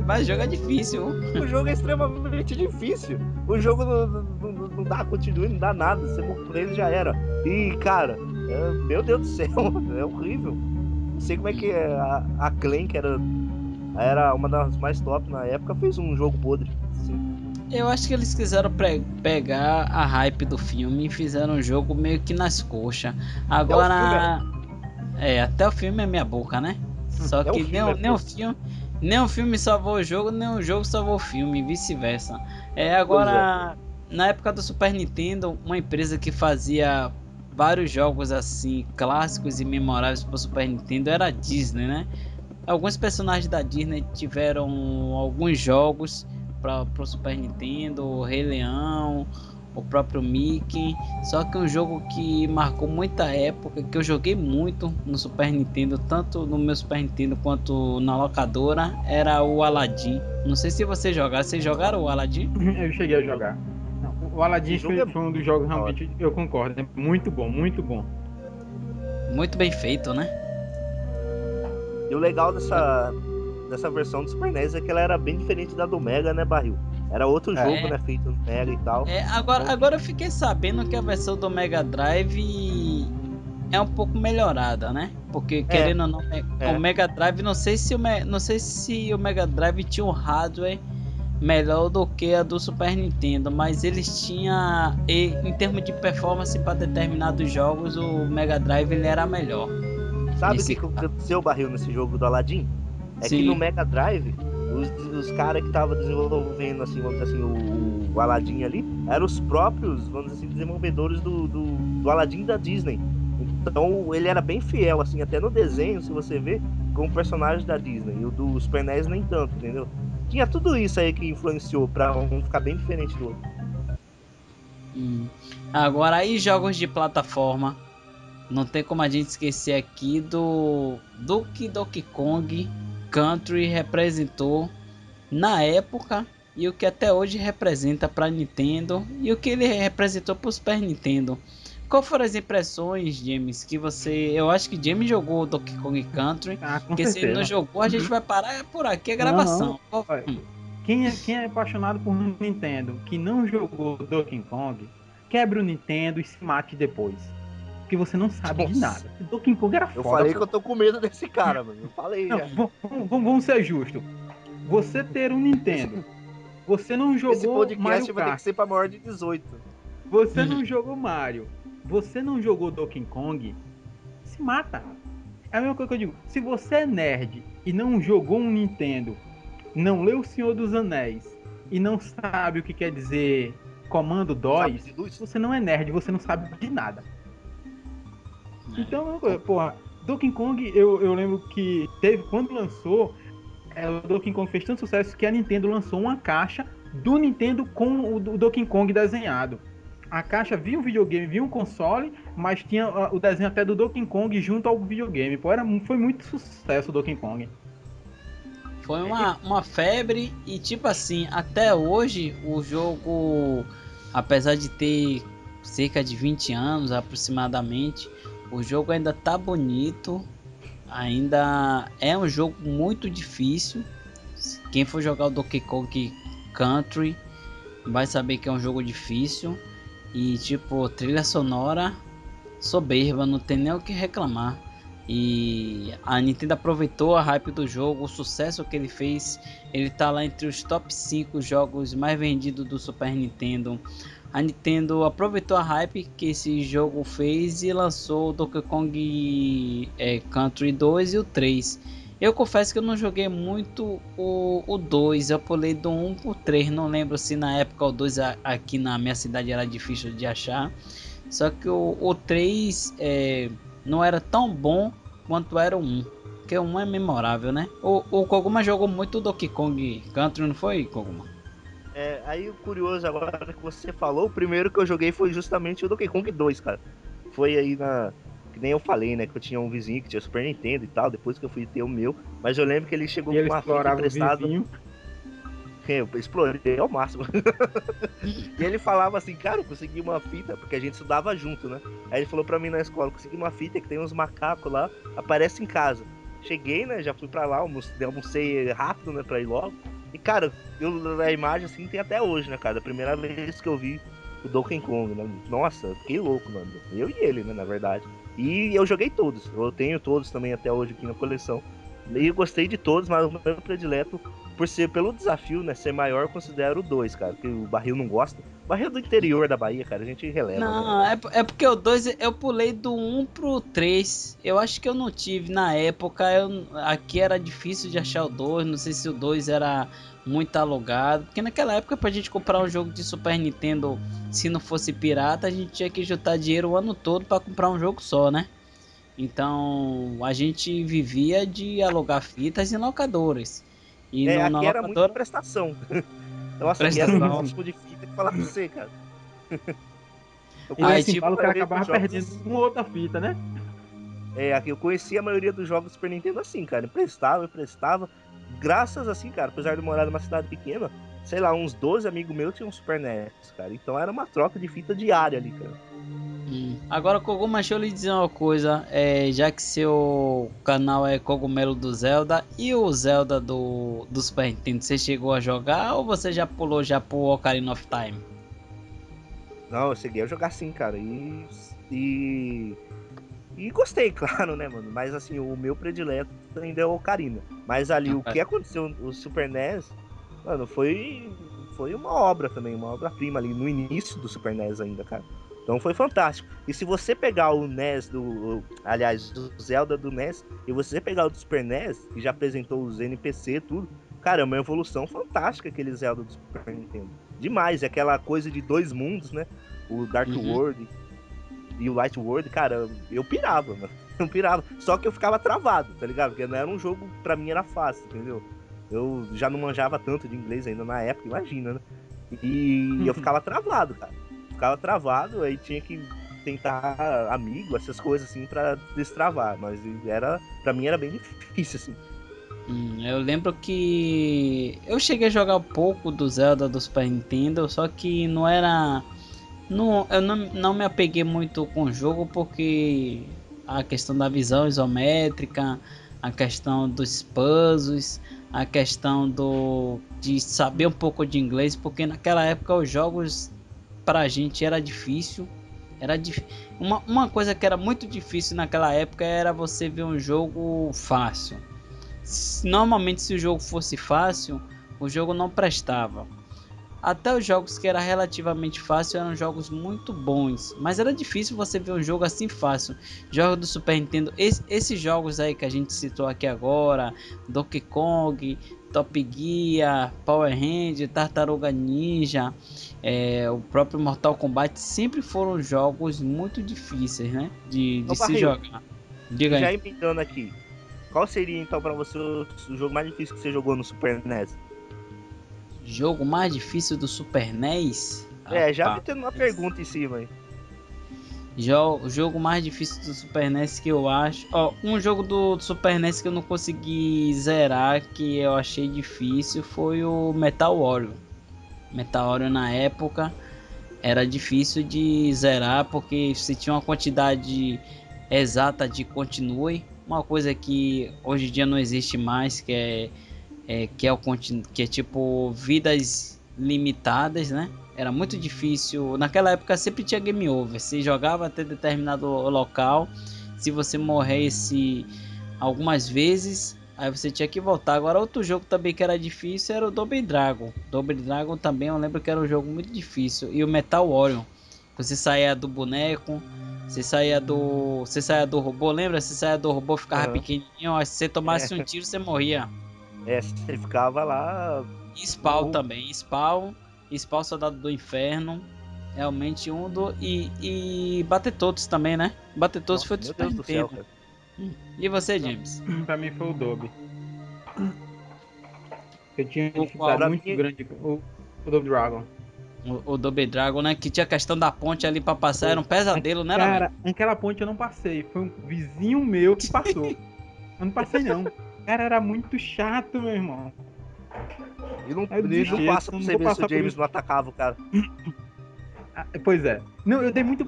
mas jogo é difícil. o jogo é extremamente difícil. O jogo não dá continue, não dá nada. Você morrer já era. E, cara, meu Deus do céu, é horrível. Não sei como é que a Glen, que era uma das mais top na época, fez um jogo podre. Assim. Eu acho que eles quiseram pegar a hype do filme e fizeram um jogo meio que nas coxas. Até o filme Agora, até o filme é minha boca, né? Só até o que nem, filme o- é nem o podre. filme, nem o filme salvou o jogo, nem o jogo salvou o filme, e vice-versa. Pois é. Agora, na época do Super Nintendo, uma empresa que fazia vários jogos assim, clássicos e memoráveis para o Super Nintendo era a Disney, né? Alguns personagens da Disney tiveram alguns jogos para o Super Nintendo, o Rei Leão, o próprio Mickey. Só que um jogo que marcou muita época, que eu joguei muito no Super Nintendo, tanto no meu Super Nintendo quanto na locadora, era o Aladdin. Não sei se vocês jogaram. Vocês jogaram o Aladdin? Eu cheguei a jogar. Não, o Esse Aladdin jogo é foi um dos jogos da hora. realmente, eu concordo, é muito bom, muito bom. Muito bem feito, né? E o legal dessa versão do Super NES é que ela era bem diferente da do Mega, né, Barril? Era outro jogo, É, né, feito no Mega e tal. agora eu fiquei sabendo que a versão do Mega Drive é um pouco melhorada, né? Porque É, querendo ou não, o é. Mega Drive, não sei se o Mega Drive tinha um hardware melhor do que a do Super Nintendo, mas eles tinham, em termos de performance para determinados jogos, o Mega Drive ele era melhor Sabe o que nesse que caso. aconteceu, Barril, nesse jogo do Aladdin? É que no Sim, Mega Drive, os caras que estavam desenvolvendo, assim, vamos dizer assim, o Aladdin ali, eram os próprios, vamos dizer assim, desenvolvedores do Aladdin da Disney. Então ele era bem fiel, assim, até no desenho, se você vê, com o personagem da Disney. E o do Super NES nem tanto, entendeu? Tinha tudo isso aí que influenciou pra um ficar bem diferente do outro. hum. Agora aí jogos de plataforma, não tem como a gente esquecer aqui do Donkey Kong Country representou na época e o que até hoje representa para Nintendo e o que ele representou para o Super Nintendo. Qual foram as impressões, James, que você... Eu acho que James jogou o Donkey Kong Country, Ah, com porque se ele não certeza. jogou, a gente vai parar por aqui a Não, gravação. olha, quem é apaixonado por Nintendo, que não jogou Donkey Kong, quebra o Nintendo e se mate depois. porque você não sabe de nada. O Donkey Kong era foda. Eu falei que eu tô com medo desse cara, mano. Eu falei Não, já. vamos ser justos. Você ter um Nintendo, você não Esse jogou podcast Mario vai ter Kart, que ser pra maior de 18. você não jogou Mario, você não jogou Donkey Kong, se mata. É a mesma coisa que eu digo. Se você é nerd e não jogou um Nintendo, não leu O Senhor dos Anéis e não sabe o que quer dizer Comando Sabe 2, de luz? você não é nerd, você não sabe de nada. Então, porra, Donkey Kong, eu lembro que teve, quando lançou, o Donkey Kong fez tanto sucesso que a Nintendo lançou uma caixa do Nintendo com o Donkey Kong desenhado. A caixa vinha um videogame, vinha um console, mas tinha o desenho até do Donkey Kong junto ao videogame. Pô, foi muito sucesso o Donkey Kong. Foi uma febre e tipo assim, até hoje o jogo, apesar de ter cerca de 20 anos aproximadamente, o jogo ainda tá bonito, ainda é um jogo muito difícil. Quem for jogar o Donkey Kong Country vai saber que é um jogo difícil e tipo, trilha sonora soberba, não tem nem o que reclamar. E a Nintendo aproveitou a hype do jogo, o sucesso que ele fez. Ele tá lá entre os top 5 jogos mais vendidos do Super Nintendo. A Nintendo aproveitou a hype que esse jogo fez e lançou o Donkey Kong Country 2 e o 3. Eu confesso que eu não joguei muito o 2, eu pulei do 1 pro 3. Não lembro se na época o 2 aqui na minha cidade era difícil de achar. Só que o 3 não era tão bom quanto era o 1. Porque o 1 é memorável, né? O Koguma jogou muito Donkey Kong Country, não foi, Koguma? Aí o curioso agora que você falou, o primeiro que eu joguei foi justamente o Donkey Kong 2, cara. Foi aí que nem eu falei, né? Que eu tinha um vizinho que tinha Super Nintendo e tal, depois que eu fui ter o meu. Mas eu lembro que ele chegou E com ele uma fita explorava o emprestada. vizinho. Eu explorei ao máximo. E ele falava assim, cara, eu consegui uma fita, porque a gente estudava junto, né? Aí ele falou pra mim na escola, consegui uma fita que tem uns macacos lá, aparece em casa. Cheguei, né? Já fui pra lá, almocei rápido, né? Pra ir logo. E, cara, a imagem assim tem até hoje, né, cara? A primeira vez que eu vi o Donkey Kong, né? Nossa, eu fiquei louco, mano. Eu e ele, né, na verdade. E eu joguei todos. Eu tenho todos também até hoje aqui na coleção. E eu gostei de todos, mas o meu predileto, por ser pelo desafio, né, ser maior, eu considero o 2, cara. Que o Barril não gosta. O Barril é do interior da Bahia, cara. A gente releva, né? Não, é porque o 2 eu pulei do 1 pro 3. Eu acho que eu não tive na época. Aqui era difícil de achar o 2. Não sei se o 2 era muito alugado. Porque naquela época, pra gente comprar um jogo de Super Nintendo, se não fosse pirata, a gente tinha que juntar dinheiro o ano todo pra comprar um jogo só, né? Então a gente vivia de alugar fitas em locadoras. E na Aqui era muita locadora, prestação. Nossa, aqui era um prestação. monstro de fita que falar pra você, cara. Eu E nesse Aí, tipo, embalo o cara maioria acabava dos jogos perdendo uma outra fita, né? aqui eu conheci a maioria dos jogos do Super Nintendo assim, cara. Emprestava. Graças assim, cara, apesar de morar numa cidade pequena, sei lá, uns 12 amigos meus tinham um Super NES, cara. Então era uma troca de fita diária ali, cara. Agora, Koguma, deixa eu lhe dizer uma coisa. Já que seu canal é Cogumelo do Zelda e o Zelda do Super Nintendo, você chegou a jogar ou você já pulou já pro Ocarina of Time? Não, eu cheguei a jogar sim, cara. E gostei, claro, né, mano? Mas assim, o meu predileto ainda é o Ocarina. Mas ali, o que aconteceu no Super NES, mano, foi uma obra também, uma obra-prima ali no início do Super NES ainda, cara. Então foi fantástico. E se você pegar o NES aliás, o Zelda do NES, e você pegar o do Super NES, que já apresentou os NPC e tudo, cara, é uma evolução fantástica aquele Zelda do Super Nintendo. Demais, é aquela coisa de dois mundos, né? O Dark Uhum. World e o Light World, cara, eu pirava, mano. Eu pirava. Só que eu ficava travado, tá ligado? Porque não era um jogo, pra mim era fácil, entendeu? Eu já não manjava tanto de inglês ainda na época, imagina, né? E eu ficava travado, cara. Ficava travado, aí tinha que tentar amigo, essas coisas assim, pra destravar. Mas pra mim era bem difícil, assim. Eu lembro que eu cheguei a jogar um pouco do Zelda do Super Nintendo, só que não era. Não, eu não me apeguei muito com o jogo porque a questão da visão isométrica, a questão dos puzzles, a questão de saber um pouco de inglês, porque naquela época os jogos pra gente era difícil Uma coisa que era muito difícil naquela época era você ver um jogo fácil. Normalmente, se o jogo fosse fácil, o jogo não prestava. Até os jogos que era relativamente fácil eram jogos muito bons, mas era difícil você ver um jogo assim fácil. Jogos do Super Nintendo, esses jogos aí que a gente citou aqui agora, Donkey Kong, Top Gear, Power Rangers, Tartaruga Ninja, o próprio Mortal Kombat, sempre foram jogos muito difíceis, né, de se Barril, jogar. Diga já aí. emendando aqui, qual seria então pra você o jogo mais difícil que você jogou no Super NES? Jogo mais difícil do Super NES? Já Rapaz. metendo uma pergunta em cima aí. O jogo mais difícil do Super NES que eu acho. Um jogo do Super NES que eu não consegui zerar, que eu achei difícil, foi o Metal Warrior. Metal Warrior na época era difícil de zerar, porque você tinha uma quantidade exata de continue. Uma coisa que hoje em dia não existe mais, que é tipo vidas limitadas, né? Era muito difícil. Naquela época sempre tinha game over. Você jogava até determinado local. Se você morresse algumas vezes, aí você tinha que voltar. Agora outro jogo também que era difícil era o Double Dragon. Double Dragon também eu lembro que era um jogo muito difícil. E o Metal Warrior. Você saía do boneco. Você saía do robô, lembra? Você saía do robô, ficava pequenininho. Se você tomasse um tiro, você morria. Você ficava lá. Spawn também. Spawn Soldado do Inferno. Realmente e Battletoads também, né? Battletoads foi do Super Deus do céu, Nintendo. cara. E você, James? Pra mim foi o Dobby. Eu tinha uma O qual? dificuldade muito grande com o Double Dragon. O Double Dragon, né? Que tinha a questão da ponte ali pra passar. Era um pesadelo, né? Cara, aquela ponte eu não passei. Foi um vizinho meu que passou. Eu não passei, não. Cara, era muito chato, meu irmão. E não passa pra você ver se o James não atacava o cara. Pois é. Não, eu dei muito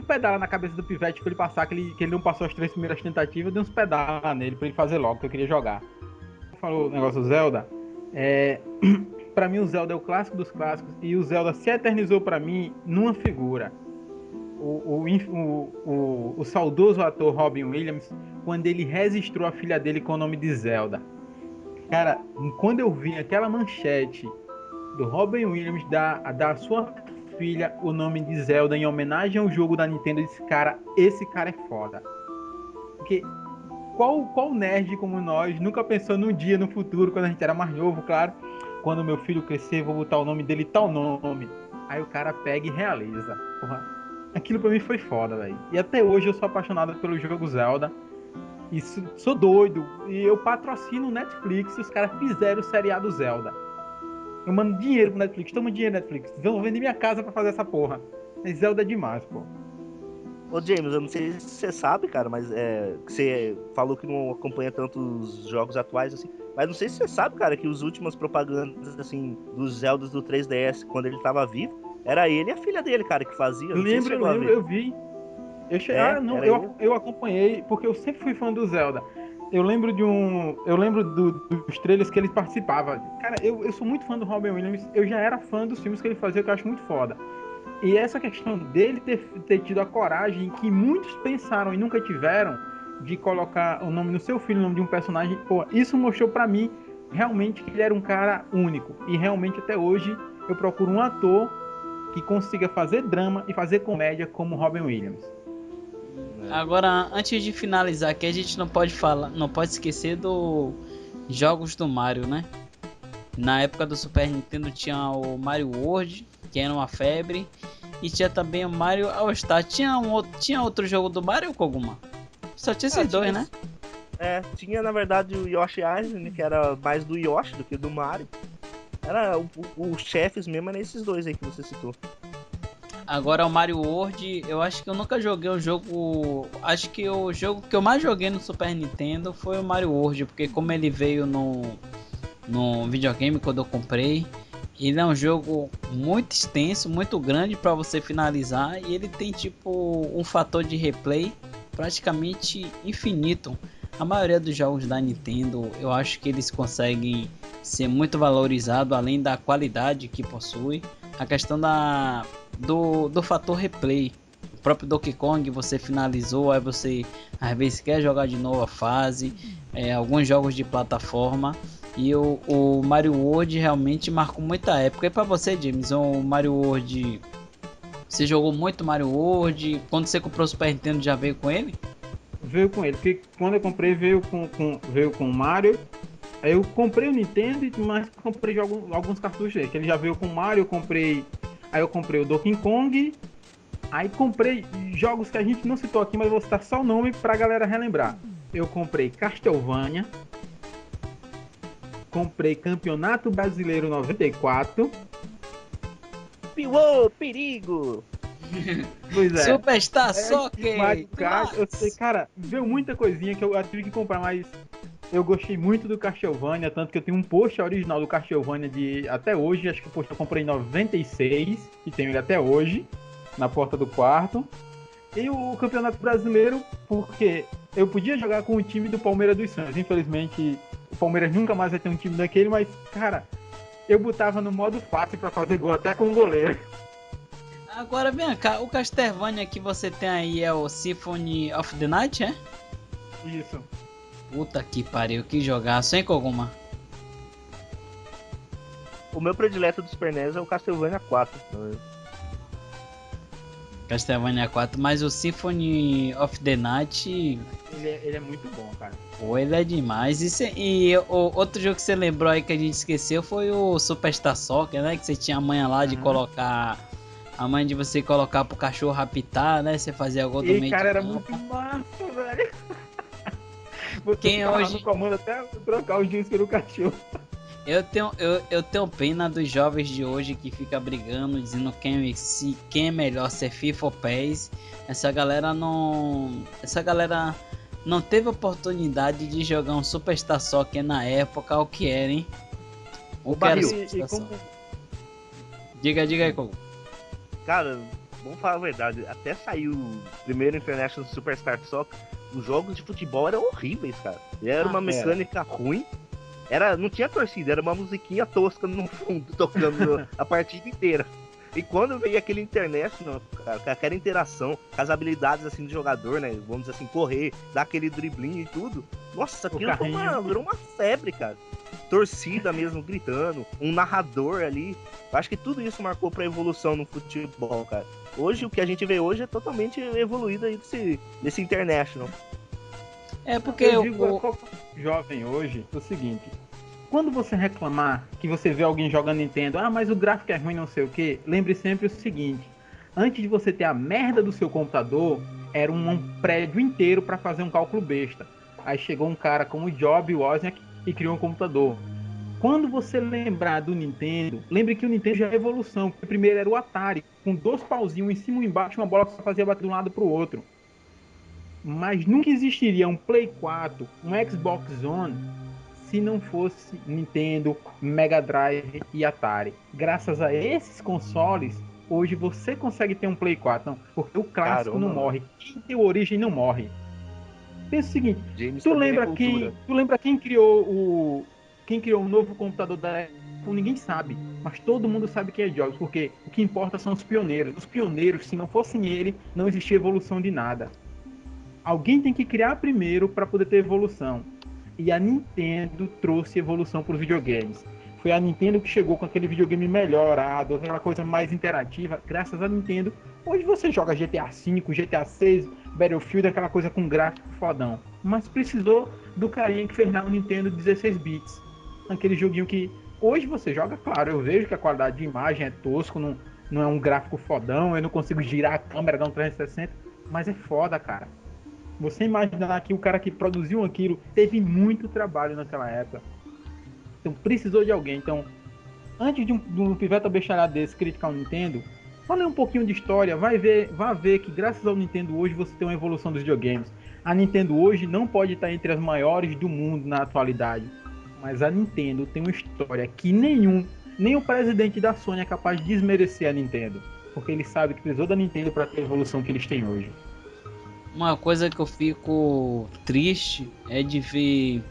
pedala na cabeça do pivete pra ele passar, que ele não passou as 3 primeiras tentativas. Eu dei uns pedala nele pra ele fazer logo, que eu queria jogar. Falou o negócio do Zelda. Pra mim o Zelda é o clássico dos clássicos. E o Zelda se eternizou pra mim numa figura. O saudoso ator Robin Williams, quando ele registrou a filha dele com o nome de Zelda. Cara, quando eu vi aquela manchete do Robin Williams da sua filha o nome de Zelda em homenagem ao jogo da Nintendo, eu disse, cara, esse cara é foda. Porque qual nerd como nós nunca pensou num dia no futuro, quando a gente era mais novo, claro, quando meu filho crescer, vou botar o nome dele tal nome. Aí o cara pega e realiza. Porra, aquilo pra mim foi foda, velho. E até hoje eu sou apaixonado pelo jogo Zelda. E sou doido. E eu patrocino o Netflix e os caras fizeram o seriado Zelda. Eu mando dinheiro pro Netflix. Toma dinheiro, Netflix. Vão vender minha casa pra fazer essa porra. Mas Zelda é demais, pô. Ô James, eu não sei se você sabe, cara, mas que você falou que não acompanha tanto os jogos atuais, assim. Mas não sei se você sabe, cara, que as últimas propagandas, assim, dos Zeldas do 3DS, quando ele tava vivo, era ele e a filha dele, cara, que fazia. Eu lembro, eu vi. Eu acompanhei, porque eu sempre fui fã do Zelda. Eu lembro dos trailers que ele participava. Cara, eu sou muito fã do Robin Williams. Eu já era fã dos filmes que ele fazia, que eu acho muito foda. E essa questão dele ter tido a coragem que muitos pensaram e nunca tiveram de colocar o nome no seu filho, o nome de um personagem, pô, isso mostrou pra mim realmente que ele era um cara único. E realmente até hoje eu procuro um ator que consiga fazer drama e fazer comédia como Robin Williams. Agora, antes de finalizar aqui, a gente não pode esquecer dos jogos do Mario, né? Na época do Super Nintendo tinha o Mario World, que era uma febre, e tinha também o Mario All Star. Tinha outro jogo do Mario, Koguma? Só tinha esses dois, né? Tinha na verdade o Yoshi Island, que era mais do Yoshi do que do Mario. Era os chefes mesmo, eram esses dois aí que você citou. Agora o Mario World, eu acho que eu nunca joguei um jogo. Acho que o jogo que eu mais joguei no Super Nintendo foi o Mario World, porque como ele veio no videogame quando eu comprei, ele é um jogo muito extenso, muito grande para você finalizar, e ele tem tipo um fator de replay praticamente infinito. A maioria dos jogos da Nintendo, eu acho que eles conseguem ser muito valorizados, além da qualidade que possui. A questão do fator replay. próprio Donkey Kong você finalizou, aí você às vezes quer jogar de novo a fase, alguns jogos de plataforma. E o Mario World realmente marcou muita época. E pra você, James, o Mario World, você jogou muito Mario World? Quando você comprou o Super Nintendo já veio com ele? Veio com ele, porque quando eu comprei veio com o Mario. Aí eu comprei o Nintendo, mas comprei alguns cartuchos dele, que ele já veio com o Mario, aí eu comprei o Donkey Kong, aí comprei jogos que a gente não citou aqui, mas vou citar só o nome pra galera relembrar. Eu comprei Castlevania, comprei Campeonato Brasileiro 94. Uou, perigo! Pois é. Superstar Soccer! Mario Kart, eu sei, cara, veio muita coisinha que eu tive que comprar, mas eu gostei muito do Castlevania, tanto que eu tenho um pôster original do Castlevania de até hoje, acho que o pôster eu comprei em 96, e tenho ele até hoje, na porta do quarto. E o Campeonato Brasileiro, porque eu podia jogar com o time do Palmeiras dos Sonhos, infelizmente o Palmeiras nunca mais vai ter um time daquele, mas, cara, eu botava no modo fácil pra fazer gol, até com o goleiro. Agora vem cá, o Castlevania que você tem aí é o Symphony of the Night, é? Isso. Puta que pariu, que jogaço, hein, Koguma? O meu predileto do Super NES é o Castlevania 4. Castlevania 4, mas o Symphony of the Night... Ele é muito bom, cara. Pô, ele é demais. Outro jogo que você lembrou aí que a gente esqueceu foi o Superstar Soccer, né? Que você tinha a manha lá de colocar... A mãe de você colocar pro cachorro apitar, né? Você fazia gol do meio. Cara, era muito massa, velho. Quem hoje... no comando até trocar os discos no cachorro. Eu tenho pena dos jovens de hoje que fica brigando, dizendo quem é melhor, se é FIFA ou PES. Essa galera não teve oportunidade de jogar um Superstar Soccer na época, o que era, hein? O que era Superstar Soccer? Diga aí, Kogo. Cara, vamos falar a verdade, até saiu o primeiro International Superstar Soccer, os jogos de futebol eram horríveis, cara. Era uma mecânica ruim, não tinha torcida, era uma musiquinha tosca no fundo, tocando a partida inteira. E quando veio aquele International, cara, com aquela interação, com as habilidades assim do jogador, né? Vamos dizer assim, correr, dar aquele driblinho e tudo. Nossa, aquilo virou uma febre, cara. Torcida mesmo gritando, um narrador ali. Eu acho que tudo isso marcou pra evolução no futebol, cara. Hoje, o que a gente vê hoje é totalmente evoluído aí desse International. É porque eu digo jovem hoje o seguinte: quando você reclamar que você vê alguém jogando Nintendo, mas o gráfico é ruim, não sei o que, lembre sempre o seguinte: antes de você ter a merda do seu computador, era um prédio inteiro para fazer um cálculo besta. Aí chegou um cara como o Job Wozniak e criou um computador. Quando você lembrar do Nintendo, lembre que o Nintendo já é evolução. Porque primeiro era o Atari, com 2 pauzinhos em cima e embaixo, uma bola que você fazia bater de um lado para o outro. Mas nunca existiria um Play 4, um Xbox One, se não fosse Nintendo, Mega Drive e Atari. Graças a esses consoles, hoje você consegue ter um Play 4. Não, porque o clássico não morre. Quem tem origem não morre. Pensa o seguinte, tu lembra quem criou o novo computador da Apple? Ninguém sabe, mas todo mundo sabe quem é Jobs, porque o que importa são os pioneiros. Os pioneiros, se não fossem ele, não existia evolução de nada. Alguém tem que criar primeiro para poder ter evolução. E a Nintendo trouxe evolução para os videogames. Foi a Nintendo que chegou com aquele videogame melhorado, aquela coisa mais interativa. Graças à Nintendo, hoje você joga GTA V, GTA 6, Battlefield, aquela coisa com gráfico fodão. Mas precisou do carinha que fez na Nintendo 16 bits. Aquele joguinho que hoje você joga, claro, eu vejo que a qualidade de imagem é tosco, não é um gráfico fodão, eu não consigo girar a câmera, dar um 360, mas é foda, cara. Você imaginar que o cara que produziu aquilo teve muito trabalho naquela época. Então precisou de alguém. Então, antes de um piveta bexalhado desse criticar o Nintendo, fala um pouquinho de história, vá ver que graças ao Nintendo hoje você tem uma evolução dos videogames. A Nintendo hoje não pode estar entre as maiores do mundo na atualidade, mas a Nintendo tem uma história que nem o presidente da Sony é capaz de desmerecer a Nintendo, porque ele sabe que precisou da Nintendo para ter a evolução que eles têm hoje. Uma coisa que eu fico triste é de ver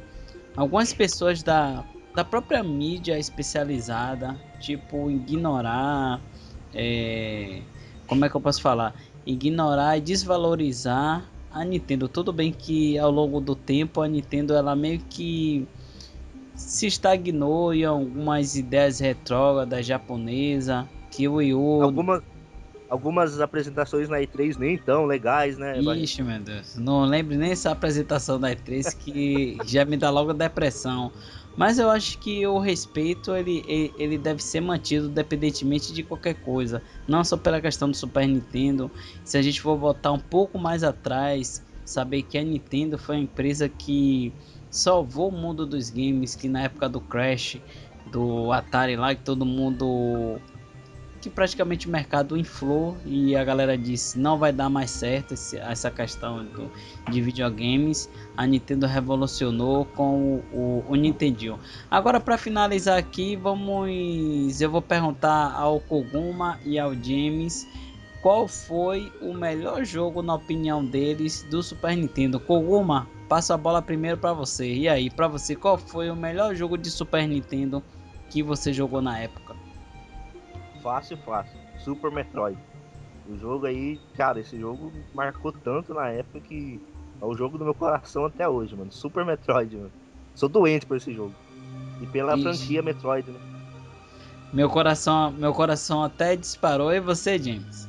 algumas pessoas da própria mídia especializada, tipo, ignorar como é que eu posso falar? Ignorar e desvalorizar a Nintendo. Tudo bem que ao longo do tempo a Nintendo ela meio que se estagnou em algumas ideias retrógradas japonesa, que o Wii U. Algumas, algumas apresentações na E3 nem tão legais, né, Barreto? Ixi, meu Deus, não lembro nem essa apresentação da E3 que já me dá logo depressão. Mas eu acho que o respeito ele deve ser mantido independentemente de qualquer coisa. Não só pela questão do Super Nintendo. Se a gente for voltar um pouco mais atrás, saber que a Nintendo foi a empresa que salvou o mundo dos games, que na época do Crash, do Atari lá, que todo mundo que praticamente o mercado inflou e a galera disse não vai dar mais certo essa questão de videogames. A Nintendo revolucionou com o Nintendo. Agora para finalizar aqui, eu vou perguntar ao Koguma e ao James qual foi o melhor jogo na opinião deles do Super Nintendo. Koguma, passo a bola primeiro para você. E aí, para você, qual foi o melhor jogo de Super Nintendo que você jogou na época? Fácil, fácil. Super Metroid. O jogo aí, cara, esse jogo marcou tanto na época que é o jogo do meu coração até hoje, mano. Super Metroid, mano. Sou doente por esse jogo. E pela Ixi. franquia Metroid, né? Meu coração até disparou. E você, James?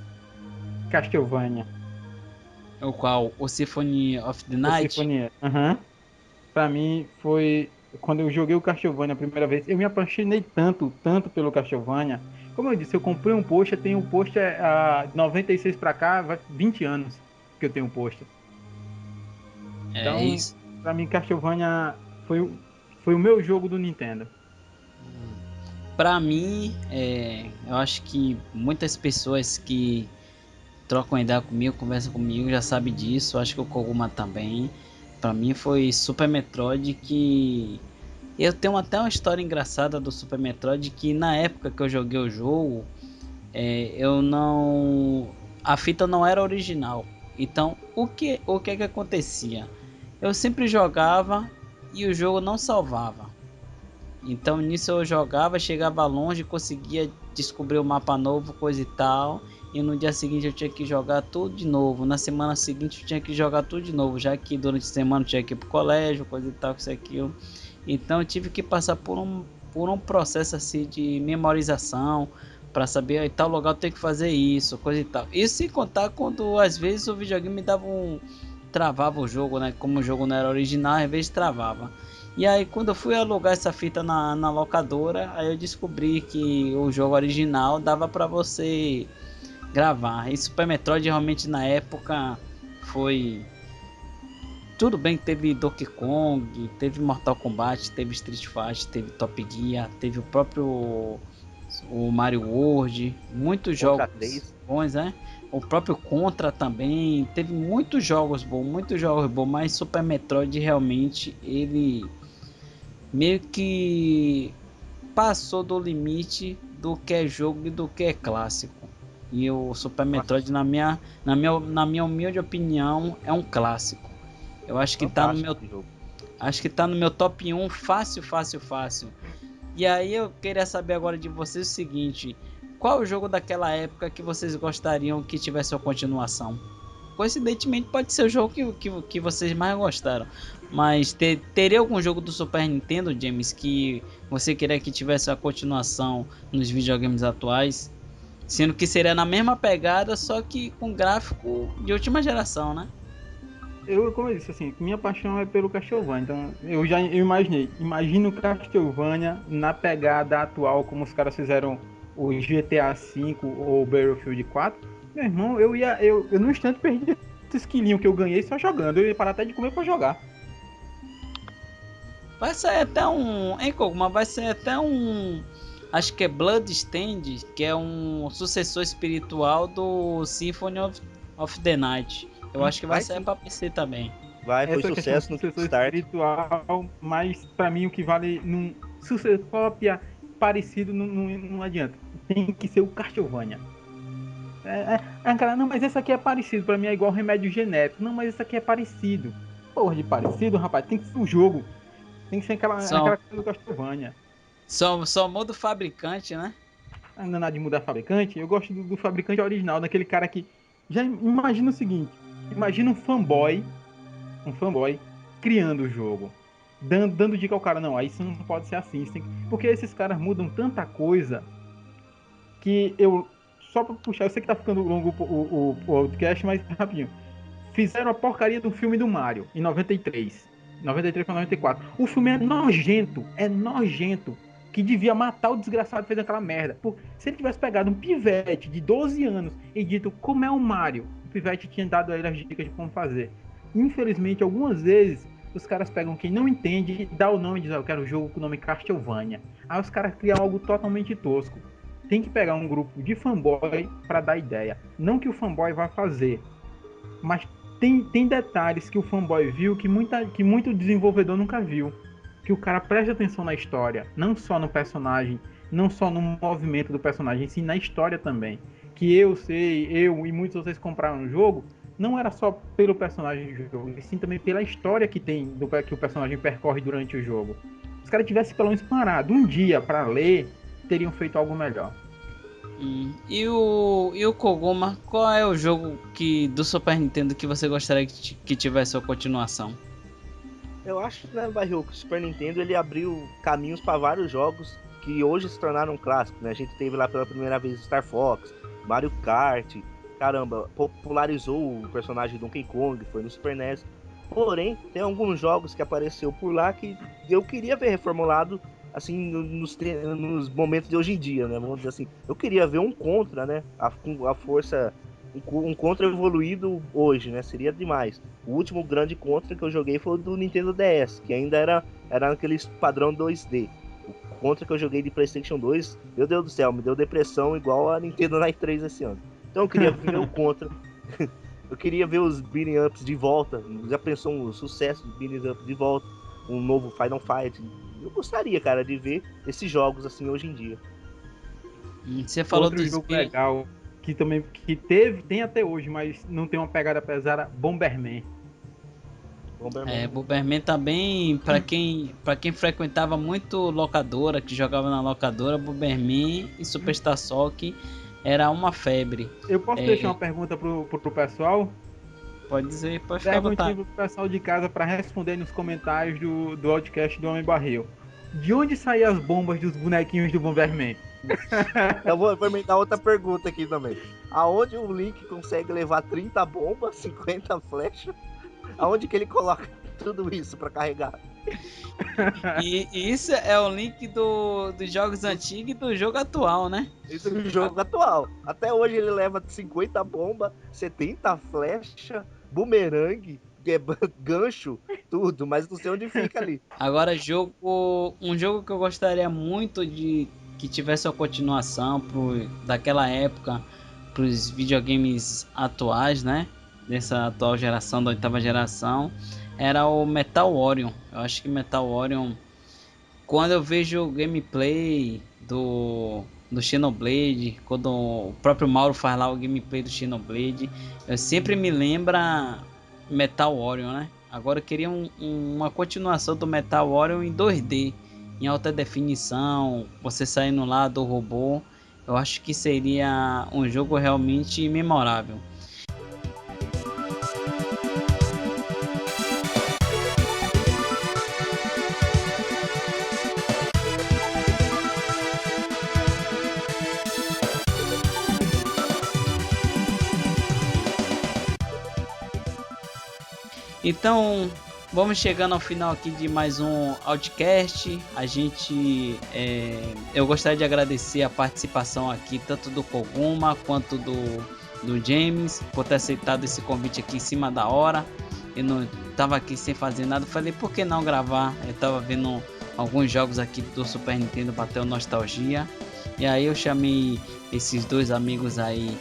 Castlevania. O qual? O Symphony of the O Night? Sinfonia. Aham. Pra mim foi quando eu joguei o Castlevania a primeira vez, eu me apaixonei tanto pelo Castlevania. Como eu disse, eu comprei um pôster, tenho um pôster há 96 pra cá, vai 20 anos que eu tenho um pôster. É Então, isso. pra mim Castlevania foi, foi o meu jogo do Nintendo. Pra mim, eu acho que muitas pessoas que trocam ideia comigo, conversam comigo, já sabem disso. Eu acho que o Koguma também. Pra mim foi Super Metroid que eu tenho até uma história engraçada do Super Metroid que na época que eu joguei o jogo, eu não, a fita não era original. Então, o que é que acontecia? Eu sempre jogava e o jogo não salvava. Então, nisso eu jogava, chegava longe, conseguia descobrir o mapa novo, coisa e tal. E no dia seguinte eu tinha que jogar tudo de novo. Na semana seguinte eu tinha que jogar tudo de novo, já que durante a semana eu tinha que ir pro colégio, coisa e tal, isso e aquilo. Então eu tive que passar por um processo assim de memorização para saber em tal lugar eu tenho que fazer isso, coisa e tal. Isso sem contar quando às vezes o videogame me dava travava o jogo, né? Como o jogo não era original, às vezes travava. E aí quando eu fui alugar essa fita na locadora, aí eu descobri que o jogo original dava para você gravar. E Super Metroid realmente na época foi tudo bem que teve Donkey Kong, teve Mortal Kombat, teve Street Fighter, teve Top Gear, teve o próprio o Mario World, muitos Contra jogos 3. bons, né? O próprio Contra também, teve muitos jogos bons, mas Super Metroid realmente ele meio que passou do limite do que é jogo e do que é clássico. E o Super Metroid, Nossa, na minha humilde opinião, é um clássico. Eu acho que tá no fantástico meu, esse jogo. acho que tá no meu top um fácil, fácil, fácil. E aí eu queria saber agora de vocês o seguinte: qual o jogo daquela época que vocês gostariam que tivesse uma continuação? Coincidentemente pode ser o jogo que vocês mais gostaram. Mas teria algum jogo do Super Nintendo, James, que você queria que tivesse a continuação nos videogames atuais? Sendo que seria na mesma pegada, só que com gráfico de última geração, né? Como eu disse, assim, minha paixão é pelo Castlevania. Então, eu imaginei. Imagino o Castlevania na pegada atual, como os caras fizeram o GTA V ou o Battlefield 4. Meu irmão, eu no instante perdi esse quilinho que eu ganhei só jogando. Eu ia parar até de comer pra jogar. Vai sair até um. Hein, Koguma? Vai sair até um. Acho que é Bloodstained, que é um sucessor espiritual do Symphony of the Night. Eu acho que vai Vai sair sim. pra PC também. Vai, foi Essa questão de sucesso no sucessor Kickstarter. espiritual, mas pra mim o que vale num sucessor cópia parecido não adianta. Tem que ser o Castlevania. Cara, não, mas esse aqui é parecido. Pra mim é igual remédio genérico. Não, mas esse aqui é parecido. Porra de parecido, rapaz. Tem que ser um jogo. Tem que ser aquela Só, coisa do Castlevania. só muda o fabricante, né? não é nada de mudar fabricante, eu gosto do fabricante original, daquele cara que... Já imagina o seguinte, imagina um fanboy criando o jogo, dando dica ao cara, não, aí isso não pode ser assim, porque esses caras mudam tanta coisa que eu, só pra puxar, eu sei que tá ficando longo o podcast, mas rapidinho, fizeram a porcaria do filme do Mario, em 93 para 94, o filme é nojento, que devia matar o desgraçado que fez aquela merda. Se ele tivesse pegado um pivete de 12 anos e dito como é o Mario, o pivete tinha dado a ele as dicas de como fazer. Infelizmente, algumas vezes, os caras pegam quem não entende e dá o nome e diz, eu quero um jogo com o nome Castlevania. Aí os caras criam algo totalmente tosco. Tem que pegar um grupo de fanboy para dar ideia. Não que o fanboy vá fazer, mas tem detalhes que o fanboy viu que muito desenvolvedor nunca viu. Que o cara presta atenção na história, não só no personagem, não só no movimento do personagem, sim na história também. Que eu e muitos de vocês compraram no jogo, não era só pelo personagem do jogo, e sim também pela história que que o personagem percorre durante o jogo. Se os caras tivessem pelo menos parado um dia para ler, teriam feito algo melhor. E o Koguma, qual é o jogo do Super Nintendo que você gostaria que tivesse a continuação? Eu acho que, né, Barril, que o Super Nintendo ele abriu caminhos para vários jogos que hoje se tornaram clássicos, né? A gente teve lá pela primeira vez Star Fox, Mario Kart, caramba, popularizou o personagem Donkey Kong, foi no Super NES. Porém, tem alguns jogos que apareceu por lá que eu queria ver reformulado, assim, nos momentos de hoje em dia, né? Vamos dizer assim, eu queria ver um Contra, né? A força... Um Contra evoluído hoje, né? Seria demais. O último grande Contra que eu joguei foi o do Nintendo DS, que ainda era aquele padrão 2D. O Contra que eu joguei de PlayStation 2, meu Deus do céu, me deu depressão igual a Nintendo Night 3 esse ano. Então eu queria ver o Contra. Eu queria ver os beating ups de volta. Já pensou um sucesso de beating ups de volta? Um novo Final Fight? Eu gostaria, cara, de ver esses jogos assim hoje em dia. Você falou Outro jogo legal que também tem até hoje, mas não tem uma pegada pesada, Bomberman. Bomberman também, pra quem frequentava muito locadora, que jogava na locadora, Bomberman e Superstar Soccer era uma febre. Eu posso deixar uma pergunta pro pessoal? Pode dizer, pode ficar à vontade. Perguntinha pro pessoal de casa para responder nos comentários do podcast do Homem Barril. De onde saíam as bombas dos bonequinhos do Bomberman? Eu vou dar outra pergunta aqui também. Aonde o Link consegue levar 30 bombas, 50 flechas? Aonde que ele coloca tudo isso pra carregar? E isso é o link dos jogos antigos e do jogo atual, né? Isso do jogo atual. Até hoje ele leva 50 bombas, 70 flechas, bumerangue, gancho, tudo, mas não sei onde fica ali. Agora, um jogo que eu gostaria muito de que tivesse uma continuação daquela época pros videogames atuais, né? Dessa atual geração, da 8ª geração, era o Metal Warrior. Eu acho que Metal Warrior, quando eu vejo o gameplay do Xenoblade, quando o próprio Mauro faz lá o gameplay do Xenoblade, eu sempre me lembra Metal Warrior, né? Agora eu queria uma continuação do Metal Warrior em 2D, em alta definição, você saindo lá do robô. Eu acho que seria um jogo realmente memorável. Então, vamos chegando ao final aqui de mais um Outcast. Eu gostaria de agradecer a participação aqui, tanto do Koguma quanto do James, por ter aceitado esse convite aqui em cima da hora. Eu não estava aqui sem fazer nada, falei, por que não gravar? Eu estava vendo alguns jogos aqui do Super Nintendo para ter nostalgia. E aí eu chamei esses dois amigos aí,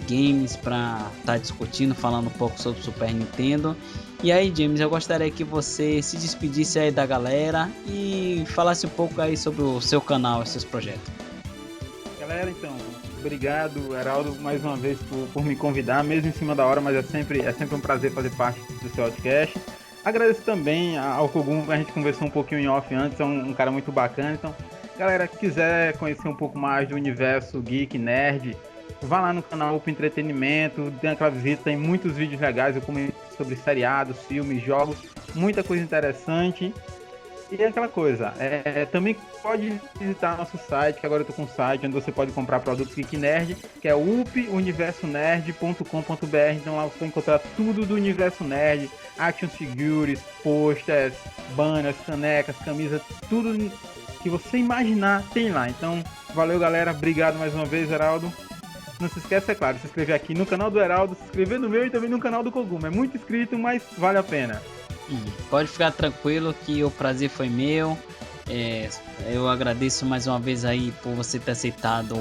games, para estar discutindo, falando um pouco sobre o Super Nintendo. E aí, James, eu gostaria que você se despedisse aí da galera e falasse um pouco aí sobre o seu canal e seus projetos. Galera, então, obrigado, Heraldo, mais uma vez por me convidar, mesmo em cima da hora, mas é sempre um prazer fazer parte do seu podcast. Agradeço também ao Kogum, a gente conversou um pouquinho em off antes, é um cara muito bacana, então Galera que quiser conhecer um pouco mais do universo geek, nerd, vá lá no canal Up Entretenimento, tem aquela visita, tem muitos vídeos legais, eu comento sobre seriados, filmes, jogos, muita coisa interessante. E é aquela coisa, também pode visitar nosso site, que agora eu tô com um site onde você pode comprar produtos Geek Nerd, que é upuniversonerd.com.br. Então lá você vai encontrar tudo do universo nerd, action figures, posters, banners, canecas, camisas, tudo que você imaginar tem lá. Então, valeu galera, obrigado mais uma vez, Heraldo. Não se esqueça, é claro, se inscrever aqui no canal do Heraldo, se inscrever no meu e também no canal do Koguma. É muito inscrito, mas vale a pena. Pode ficar tranquilo que o prazer foi meu. Eu agradeço mais uma vez aí por você ter aceitado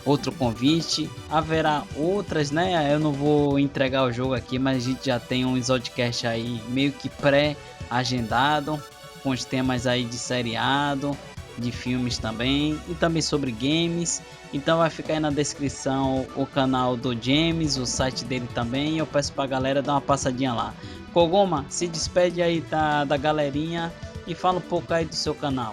outro convite. Haverá outras, né? Eu não vou entregar o jogo aqui, mas a gente já tem um podcast aí meio que pré-agendado, com os temas aí de seriado, de filmes também, e também sobre games. Então vai ficar aí na descrição o canal do James, o site dele também. Eu peço pra galera dar uma passadinha lá. Koguma, se despede aí da galerinha e fala um pouco aí do seu canal.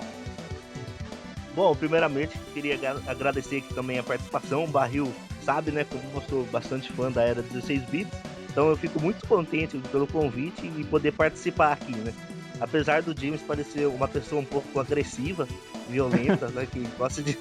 Bom, primeiramente queria agradecer aqui também a participação. O Barril sabe, né, como eu sou bastante fã da era 16 bits, então eu fico muito contente pelo convite e poder participar aqui, né. Apesar do James parecer uma pessoa um pouco agressiva, violenta, né, que gosta de...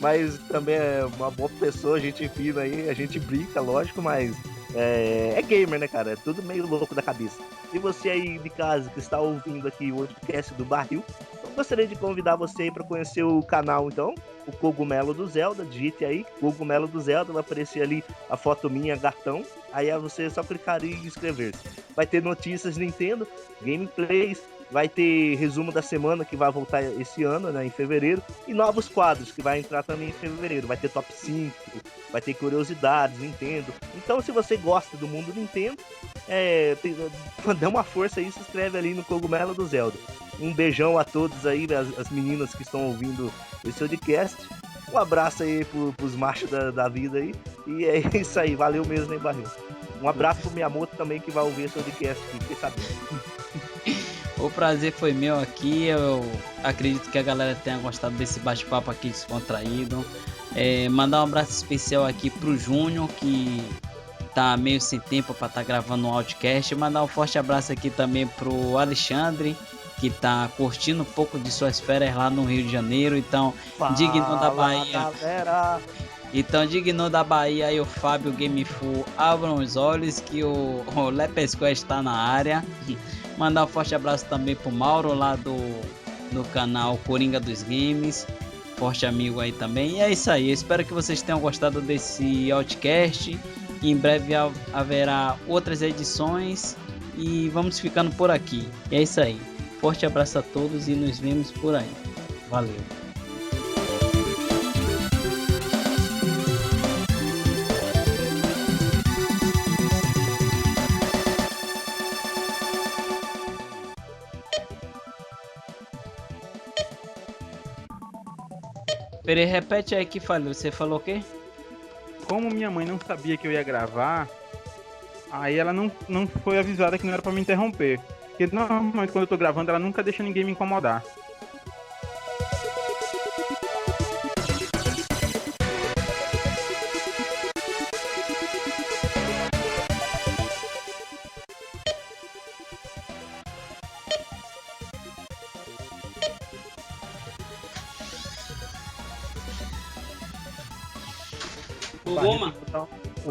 mas também é uma boa pessoa, gente fina aí, a gente brinca, lógico, mas é gamer, né, cara? É tudo meio louco da cabeça. E você aí de casa que está ouvindo aqui o podcast do Barril, eu gostaria de convidar você aí para conhecer o canal, então, o Cogumelo do Zelda. Digite aí, Cogumelo do Zelda, vai aparecer ali a foto minha, gatão. Aí você é só clicar e inscrever-se. Vai ter notícias Nintendo, gameplays, vai ter resumo da semana que vai voltar esse ano, né, em fevereiro, e novos quadros que vai entrar também em fevereiro. Vai ter top 5, vai ter curiosidades Nintendo. Então, se você gosta do mundo Nintendo, dá uma força aí, se inscreve ali no Cogumelo do Zelda. Um beijão a todos aí, as meninas que estão ouvindo esse podcast. Um abraço aí pros machos da vida aí. E é isso aí, valeu mesmo, hein, Barril? Um abraço pro Miyamoto também, que vai ouvir esse podcast aqui, fiquei sabendo. O prazer foi meu aqui. Eu acredito que a galera tenha gostado desse bate-papo aqui descontraído. Mandar um abraço especial aqui pro Júnior, que tá meio sem tempo para estar gravando um podcast. Mandar um forte abraço aqui também pro Alexandre, que tá curtindo um pouco de suas férias lá no Rio de Janeiro. Então, digno da Bahia. Galera. Então, digno da Bahia aí o Fábio Gamefull, abram os olhos que o Lepesco está na área. Mandar um forte abraço também pro Mauro lá do canal Coringa dos Games. Forte amigo aí também. E é isso aí. Eu espero que vocês tenham gostado desse podcast. Em breve haverá outras edições. E vamos ficando por aqui. E é isso aí. Forte abraço a todos e nos vemos por aí. Valeu. Peraí, repete aí que falou. Você falou o quê? Como minha mãe não sabia que eu ia gravar, aí ela não foi avisada que não era pra me interromper. Porque normalmente quando eu tô gravando, ela nunca deixa ninguém me incomodar. Koguma?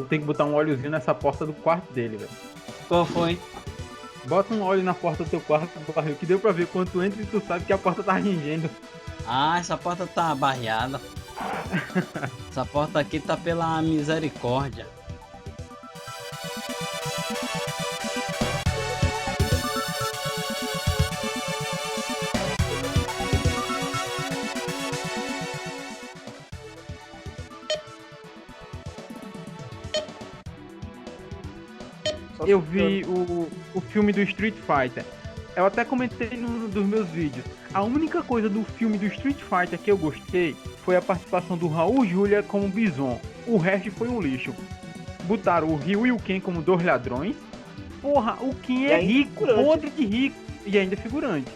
Tem que botar um óleozinho nessa porta do quarto dele, velho. Qual foi? Bota um óleo na porta do teu quarto, Barril, que deu pra ver quando tu entra e tu sabe que a porta tá rangendo. Ah, essa porta tá barreada. Essa porta aqui tá pela misericórdia. Eu vi o filme do Street Fighter. Eu até comentei num dos meus vídeos. A única coisa do filme do Street Fighter que eu gostei foi a participação do Raul Julia como Bison. O resto foi um lixo. Botaram o Ryu e o Ken como dois ladrões. Porra, o Ken é rico, podre de rico. E ainda é figurante.